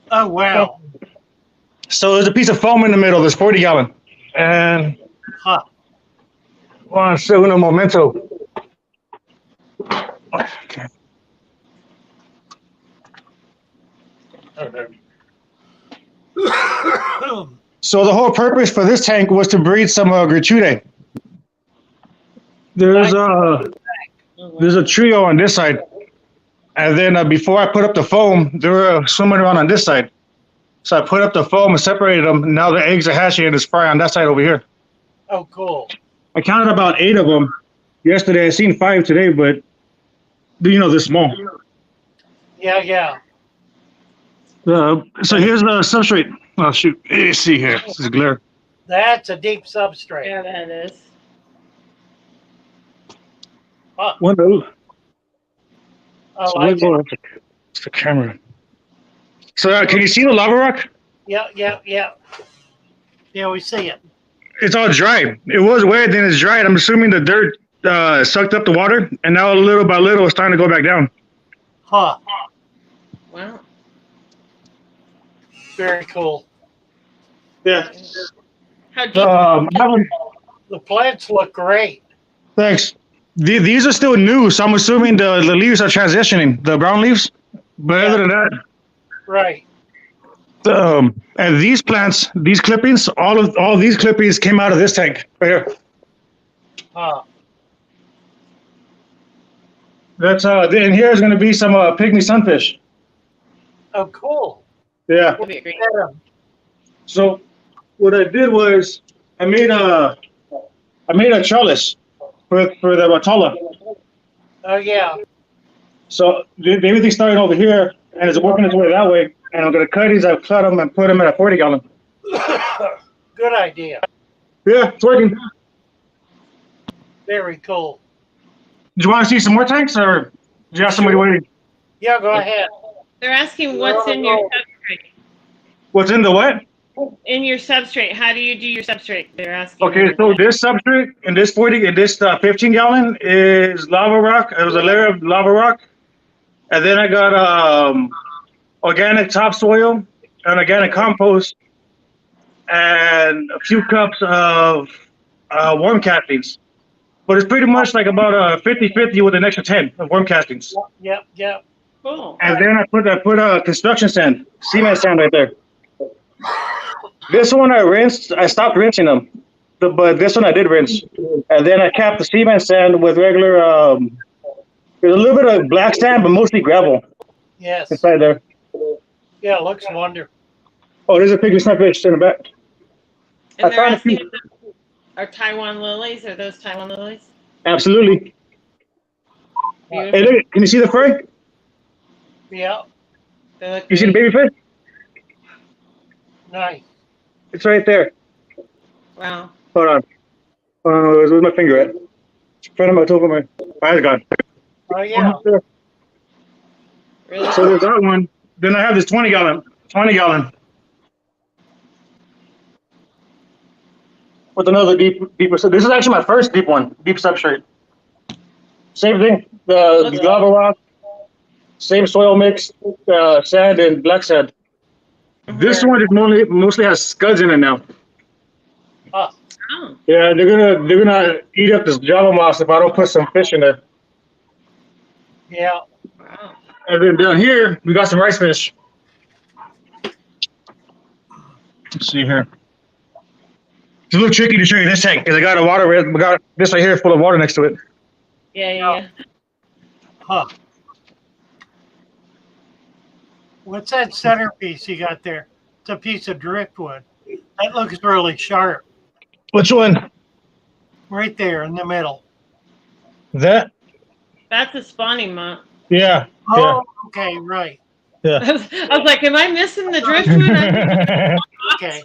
Oh wow. So there's a piece of foam in the middle. There's 40 gallon, and one segundo momento. Okay. So the whole purpose for this tank was to breed some gratuite. There's a trio on this side, and then before I put up the foam, they were swimming around on this side. So I put up the foam and separated them. And now the eggs are hatching and there's fry on that side over here. Oh, cool. I counted about 8 of them yesterday. I seen 5 today, but you know they're small. Yeah. So here's the substrate. Oh shoot! You see here. This is glare. That's a deep substrate. Yeah, that is. What the? I So like it. it's the camera. So can you see the lava rock? Yeah. Yeah, we see it. It's all dry. It was wet, then it's dried. I'm assuming the dirt sucked up the water, and now little by little it's starting to go back down. Huh. Wow. Very cool. Yeah. How deep? The plants look great. Thanks. These are still new, so I'm assuming the leaves are transitioning, the brown leaves. But other than that, Right. and these plants, these clippings, all these clippings came out of this tank right here. Huh. That's and here's going to be some pygmy sunfish. Oh, cool. Yeah. That'd be great. So what I did was I made a trellis for the rotella. Oh, yeah. So everything started over here and it's working its way that way. And I'm gonna cut these. I cut them and put them in a 40 gallon. Good idea. Yeah, it's working. Very cool. Do you want to see some more tanks, or do you have somebody waiting? Yeah, go ahead. They're asking what's in your substrate. What's in the what? In your substrate. How do you do your substrate? They're asking. Okay, so this substrate in this 15 gallon is lava rock. It was a layer of lava rock, and then I got organic topsoil and organic compost, and a few cups of worm castings. But it's pretty much like about 50-50 with an extra 10 of worm castings. Yep. Cool. And then I put a construction sand, cement sand right there. This one I rinsed. I stopped rinsing them, but this one I did rinse. And then I capped the cement sand with regular. There's a little bit of black sand, but mostly gravel Yes. inside there. Yeah, it looks wonderful. Oh, there's a pygmy sunfish in the back. And I they're found a asking few. are Taiwan lilies? Are those Taiwan lilies? Absolutely. Beautiful. Hey, look! Can you see the fry? Yeah. They look You see the great. baby fish? Nice. It's right there. Wow. Hold on. Where's my finger at? In front of my toe. My eye's gone. Oh, yeah. Really? So there's that one. Then I have this 20 gallon. With another deeper. So this is actually my first deep substrate. Same thing. The lava rock, same soil mix, sand and black sand. This one is mostly has scuds in it now. Huh. Oh. Yeah, they're gonna eat up this Java moss if I don't put some fish in there. Yeah. Wow. And then down here we got some rice fish. Let's see here. It's a little tricky to show you this tank because I got we got this right here full of water next to it. Yeah. Huh. What's that centerpiece you got there? It's a piece of driftwood. That looks really sharp. Which one? Right there in the middle. That? That's a spawning mount. Yeah. Oh, okay, right. Yeah. I was like, am I missing the driftwood? Okay.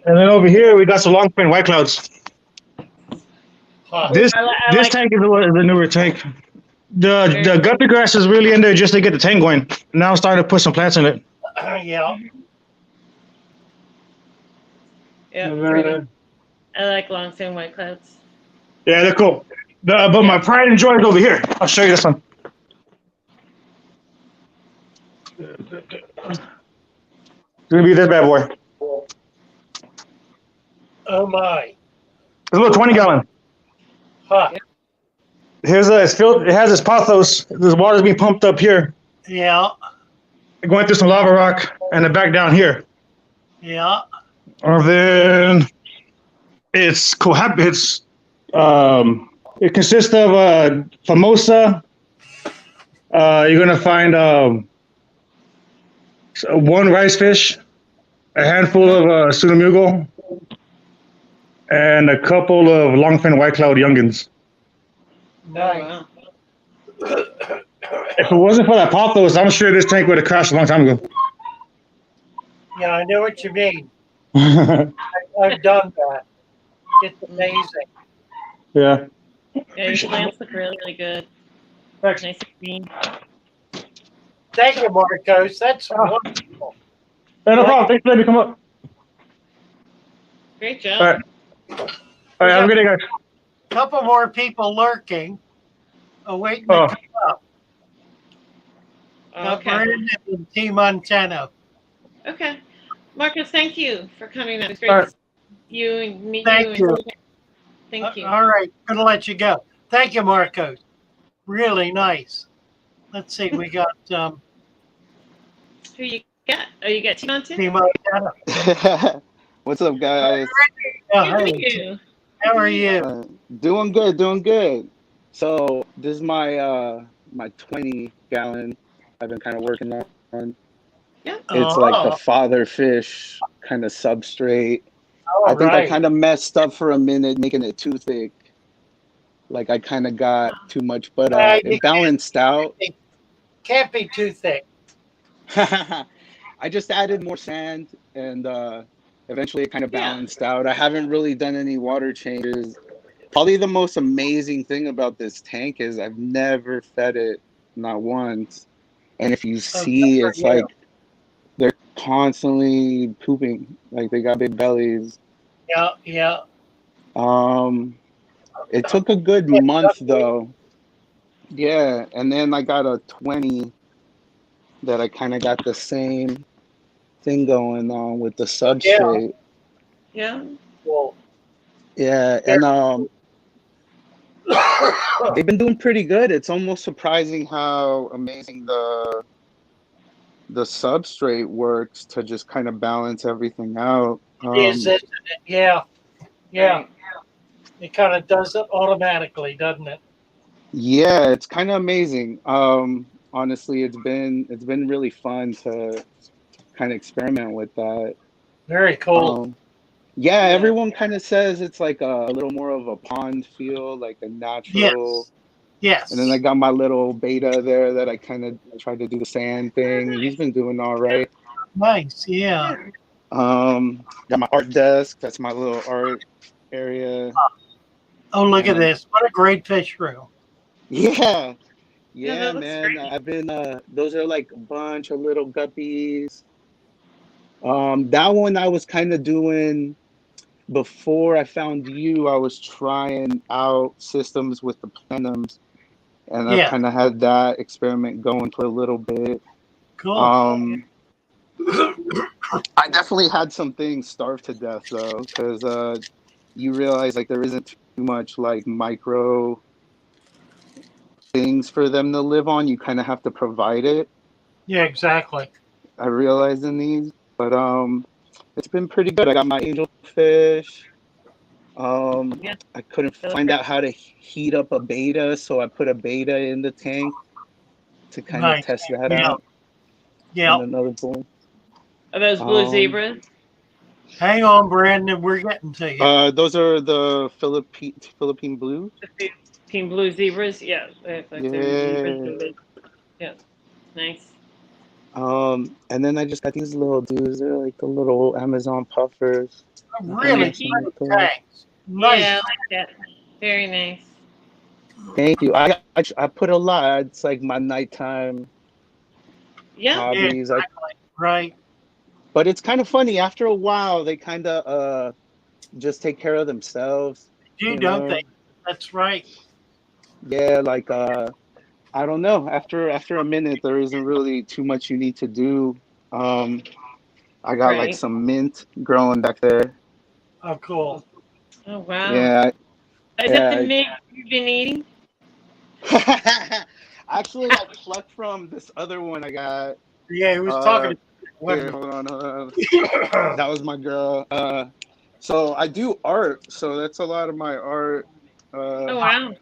And then over here we got some long fin white clouds. Huh. This I this like- tank is the newer tank. The guppy grass is really in there just to get the tank going. Now I'm starting to put some plants in it. Yeah. Yeah, pretty. I like long fin white clouds. Yeah, they're cool. But my pride and joy is over here. I'll show you this one. It's gonna be this bad boy. Oh my. It's a little 20 gallon. Huh. It's filled. It has this pothos. This water's being pumped up here, Yeah. going through some lava rock, and then back down here. Yeah. And then it's it consists of famosa. You're gonna find one rice fish, a handful of sunamugo, and a couple of longfin white cloud youngins. Nice. Oh, wow. If it wasn't for that pothos, I'm sure this tank would have crashed a long time ago. Yeah, I know what you mean. Yeah. I've done that. It's amazing. Yeah, your plants look really, really good. Thanks. Nice and green. Thank you, Marcos. That's wonderful. Hey, no problem. Thanks for letting me come up. Great job. All right. All right. Have a good day, guys. A couple more people lurking, waiting to come up. Okay. Brandon and Team Montana. Okay. Marcus, thank you for coming. It was great All to right. see you and meet Thank you. you. Thank you. All right, gonna let you go. Thank you, Marcos. Really nice. Let's see, we got Who you got? Oh, you got Team Montana? Team Montana. What's up, guys? Oh, Good hey, for you. how are you? Doing good, doing good. So this is my my 20-gallon I've been kind of working on. Yeah. It's like the Oh, father fish kind of substrate. all I think I right. kind of messed up for a minute making it too thick. Like I kind of got too much, but You it balanced out. can't be too thick. I just added more sand and eventually it kind of balanced out. I haven't really done any water changes. Probably the most amazing thing about this tank is I've never fed it, not once. And if you see, it's like they're constantly pooping. Like they got big bellies. Yeah, yeah. It took a good month though. Yeah, and then I got a 20 that I kind of got the same thing going on with the substrate. Yeah. Well, Yeah, and they've been doing pretty good. It's almost surprising how amazing the substrate works to just kind of balance everything out. isn't it? Yeah, yeah. It kind of does it automatically, doesn't it? Yeah, it's kind of amazing. Honestly, it's been really fun to kind of experiment with that. Very cool. Yeah, everyone kind of says it's like a little more of a pond feel, like a natural. Yes. And then I got my little beta there that I kind of tried to do the sand thing. He's been doing all right. Nice. Yeah. Got my art desk. That's my little art area. Oh, look at this. What a great fish room. Yeah. Yeah, Yeah, that looks man. great. I've been those are like a bunch of little guppies. That one I was kind of doing before I found you. I was trying out systems with the plenums, and I kind of had that experiment going for a little bit. Cool. I definitely had some things starve to death though, because you realize like there isn't too much like micro things for them to live on. You kind of have to provide it. Yeah, exactly. I realized in these, but it's been pretty good. I got my angelfish. I couldn't find out how to heat up a beta, so I put a beta in the tank to kind of test that out. Yeah. And another one. Are those blue zebras? Hang on, Brandon. We're getting to you. Those are the Philippine blues. The Philippine blue zebras? Yeah. Yeah. Nice. And then I just got these little dudes. They're like the little Amazon puffers. Really cute tanks. Nice. Yeah, I like that. Very nice. Thank you. I put a lot. It's like my nighttime hobbies. Right. But it's kind of funny. After a while, they kind of just take care of themselves. Don't they? That's right. Yeah, like I don't know. After a minute, there isn't really too much you need to do. I got like some mint growing back there. Oh, cool. Oh, wow. Yeah. Is that the mint you've been eating? Actually, I plucked from this other one I got. Yeah, he was talking. Here, hold on. That was my girl. So I do art. So that's a lot of my art. Oh, wow.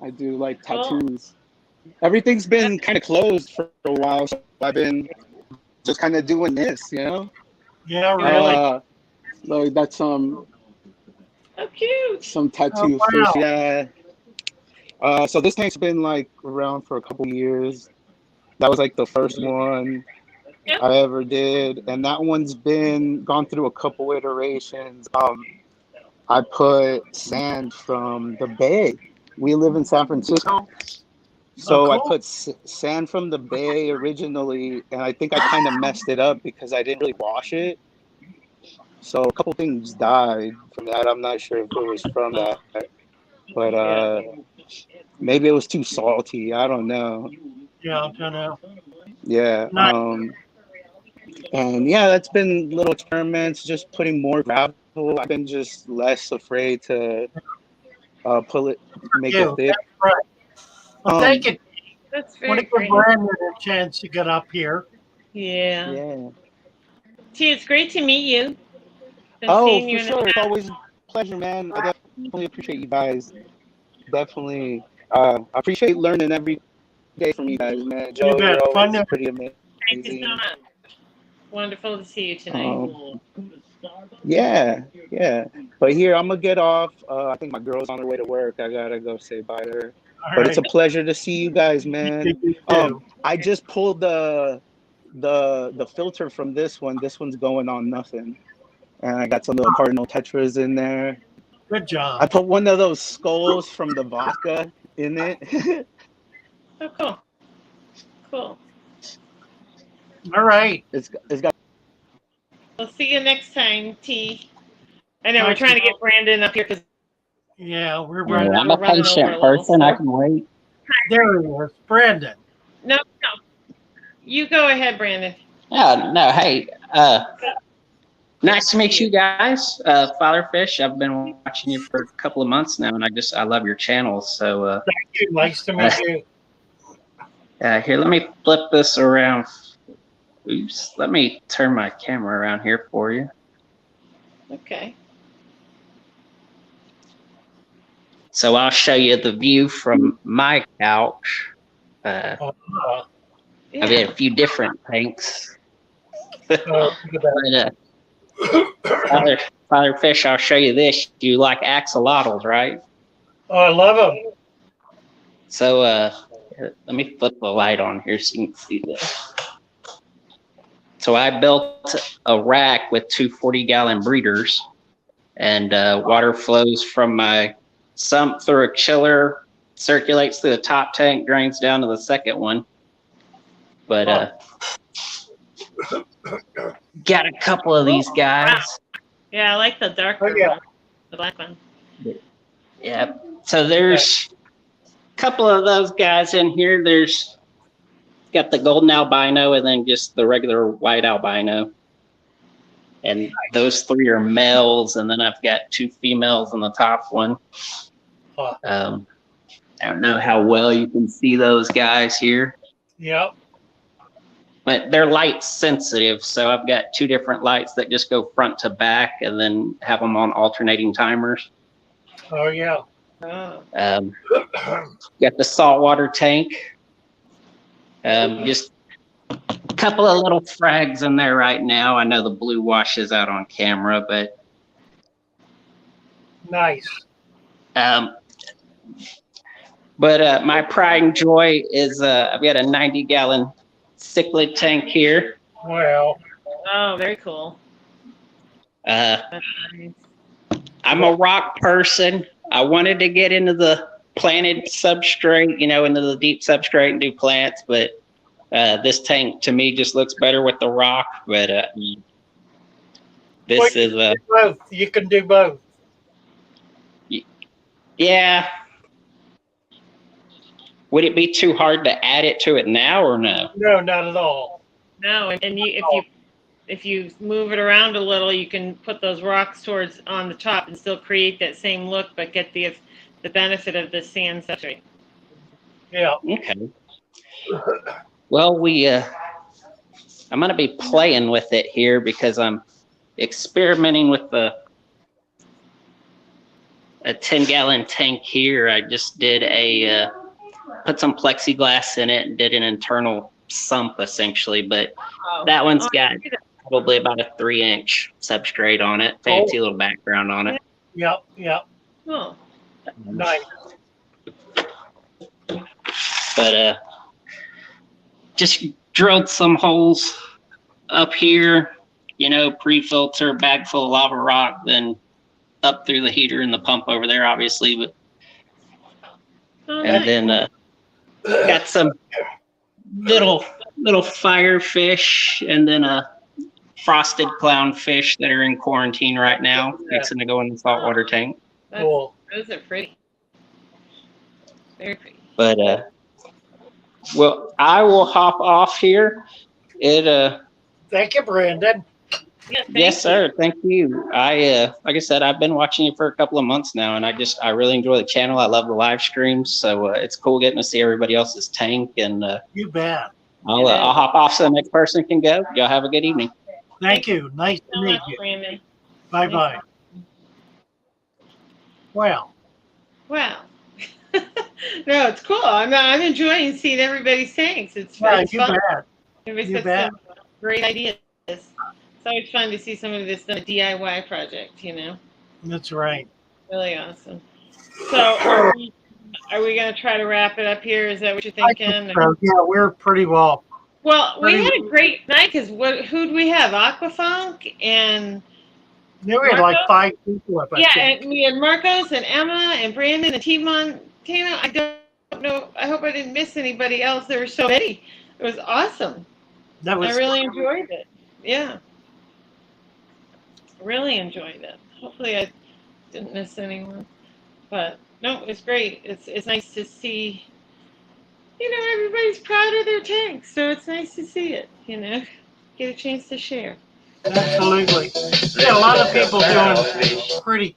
I do like tattoos. Everything's been kind of closed for a while. So I've been just kind of doing this, you know? Yeah, really. Like that's so cute. Some tattoo fish. Yeah. So this tank's been like around for a couple years. That was like the first one I ever did, and that one's been gone through a couple iterations. I put sand from the bay. We live in San Francisco, so I cool. put sand from the bay originally, and I think I kind of messed it up because I didn't really wash it. So a couple things died from that. I'm not sure if it was from that, but maybe it was too salty. I don't know. Yeah, I don't know. Yeah. Nice. And yeah, that's been little experiments, just putting more gravel. I've been just less afraid to pull it, make it thick. That's right. Well, thank you. That's Want very to give great. Brandon a chance to get up here. Yeah. Yeah. T, it's great to meet you. Been Oh, seeing for you in the sure. It's past. always a pleasure, man. I definitely appreciate you guys. Definitely. I appreciate learning every day from you guys, man. Joe, bet. you're Fun always to- pretty amazing. Thank you so much. Wonderful to see you tonight. Yeah. But here, I'm gonna get off. I think my girl's on her way to work. I gotta go say bye to her. All But it's a right. pleasure to see you guys, man. You too. I just pulled the filter from this one. This one's going on nothing, and I got some little cardinal tetras in there. Good I job. put one of those skulls from the vodka in it. Oh, cool. Cool. All right. It's got. We'll see you next time, T. I know we're Thank trying to you. get Brandon up here because Yeah, we're Yeah, running. I'm a we're running over patient a little. person. I can wait. There he is. Brandon. No. You go ahead, Brandon. No, hey, nice to meet you guys. Father Fish, I've been watching you for a couple of months now, and I love your channel. So Thank you. Nice to meet you. here, let me flip this around. Oops, let me turn my camera around here for you. Okay. So I'll show you the view from my couch. Yeah. I've had a few different tanks. Look at But, Father Fish, I'll show you this. You like axolotls, right? Oh, I love them. So here, let me flip the light on here so you can see this. So I built a rack with two 40-gallon breeders, and water flows from my sump through a chiller, circulates through the top tank, drains down to the second one. But got a couple of these guys. Yeah, I like the darker one, the black one. Yeah. So there's a couple of those guys in here. There's got the golden albino and then just the regular white albino. And those three are males, and then I've got two females in the top one. I don't know how well you can see those guys here. Yep. But they're light sensitive, so I've got two different lights that just go front to back and then have them on alternating timers. Oh, yeah. Got the saltwater tank. Just a couple of little frags in there right now. I know the blue washes out on camera, but nice. But my pride and joy is I've got a 90-gallon Cichlid tank here. Well. Oh, very cool. I'm a rock person. I wanted to get into the planted substrate, into the deep substrate and do plants, but this tank to me just looks better with the rock. But this is both. You can do both. Yeah. Would it be too hard to add it to it now or no? No, not at all. No, and if you move it around a little, you can put those rocks towards on the top and still create that same look, but get the benefit of the sand substrate. Yeah. Okay. Well, I'm going to be playing with it here because I'm experimenting with a 10-gallon tank here. I just did put some plexiglass in it and did an internal sump essentially, but that one's got probably about a 3-inch substrate on it. Fancy little background on it. Yep. Oh. Nice. But just drilled some holes up here, you know, pre-filter, bag full of lava rock, then up through the heater and the pump over there, obviously. But and then got some little firefish, and then a frosted clownfish that are in quarantine right now, fixing to go in the saltwater tank. Cool. Those are pretty. Very pretty. But well, I will hop off here. Thank you, Brandon. Yeah, Yes, sir. Thank you. Like I said, I've been watching you for a couple of months now, and I really enjoy the channel. I love the live streams, so it's cool getting to see everybody else's tank. And you bet. I'll hop off so the next person can go. Y'all have a good evening. Thank you. Nice to meet you. Brandon. Bye bye. Wow. Wow. No, it's cool. I'm enjoying seeing everybody's tanks. It's fun. You bet. Everybody's got some great ideas. It's always fun to see somebody that's done a DIY project, you know. That's right. Really awesome. So are we going to try to wrap it up here? Is that what you're thinking? So, yeah, we're pretty well. Well, we had a great night because who'd we have? Aquafunk and we had like 5 people up. Yeah, and we had Marcos and Emma and Brandon and Timon. I don't know. I hope I didn't miss anybody else. There were so many. It was awesome. I really enjoyed it. Yeah. Really enjoyed it. Hopefully I didn't miss anyone. But no, it was great. It's nice to see, you know, everybody's proud of their tanks. So it's nice to see it, you know, get a chance to share. Absolutely. Yeah, a lot of people doing pretty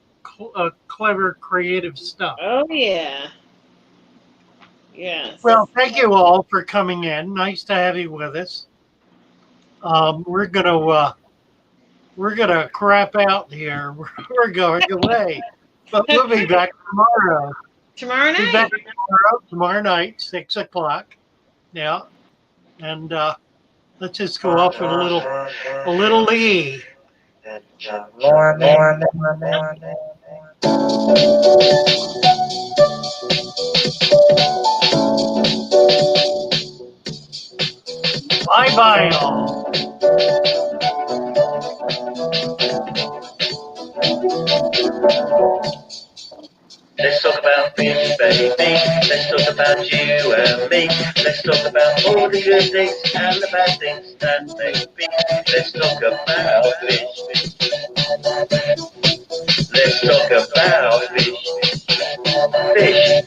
clever, creative stuff. Oh, yeah. Yes. Well, thank you all for coming in. Nice to have you with us. We're gonna crap out here. We're going away, but we'll be back tomorrow. Tomorrow night. Be back tomorrow night, 6 o'clock. Yeah, and let's just go off with a little Lee. More. Bye all. Let's talk about fish, baby. Let's talk about you and me. Let's talk about all the good things and the bad things that may be. Let's talk about fish. Let's talk about fish. Fish.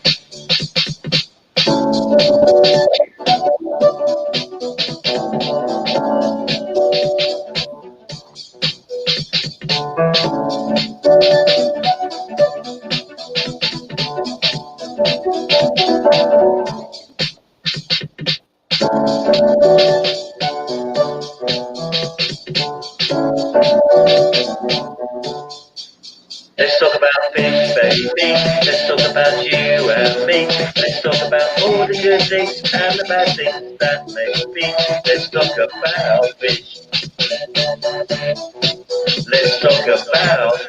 Let's talk about fish, baby. Let's talk about you and me. Let's talk about all the good things and the bad things that may be. Let's talk about fish. Let's talk about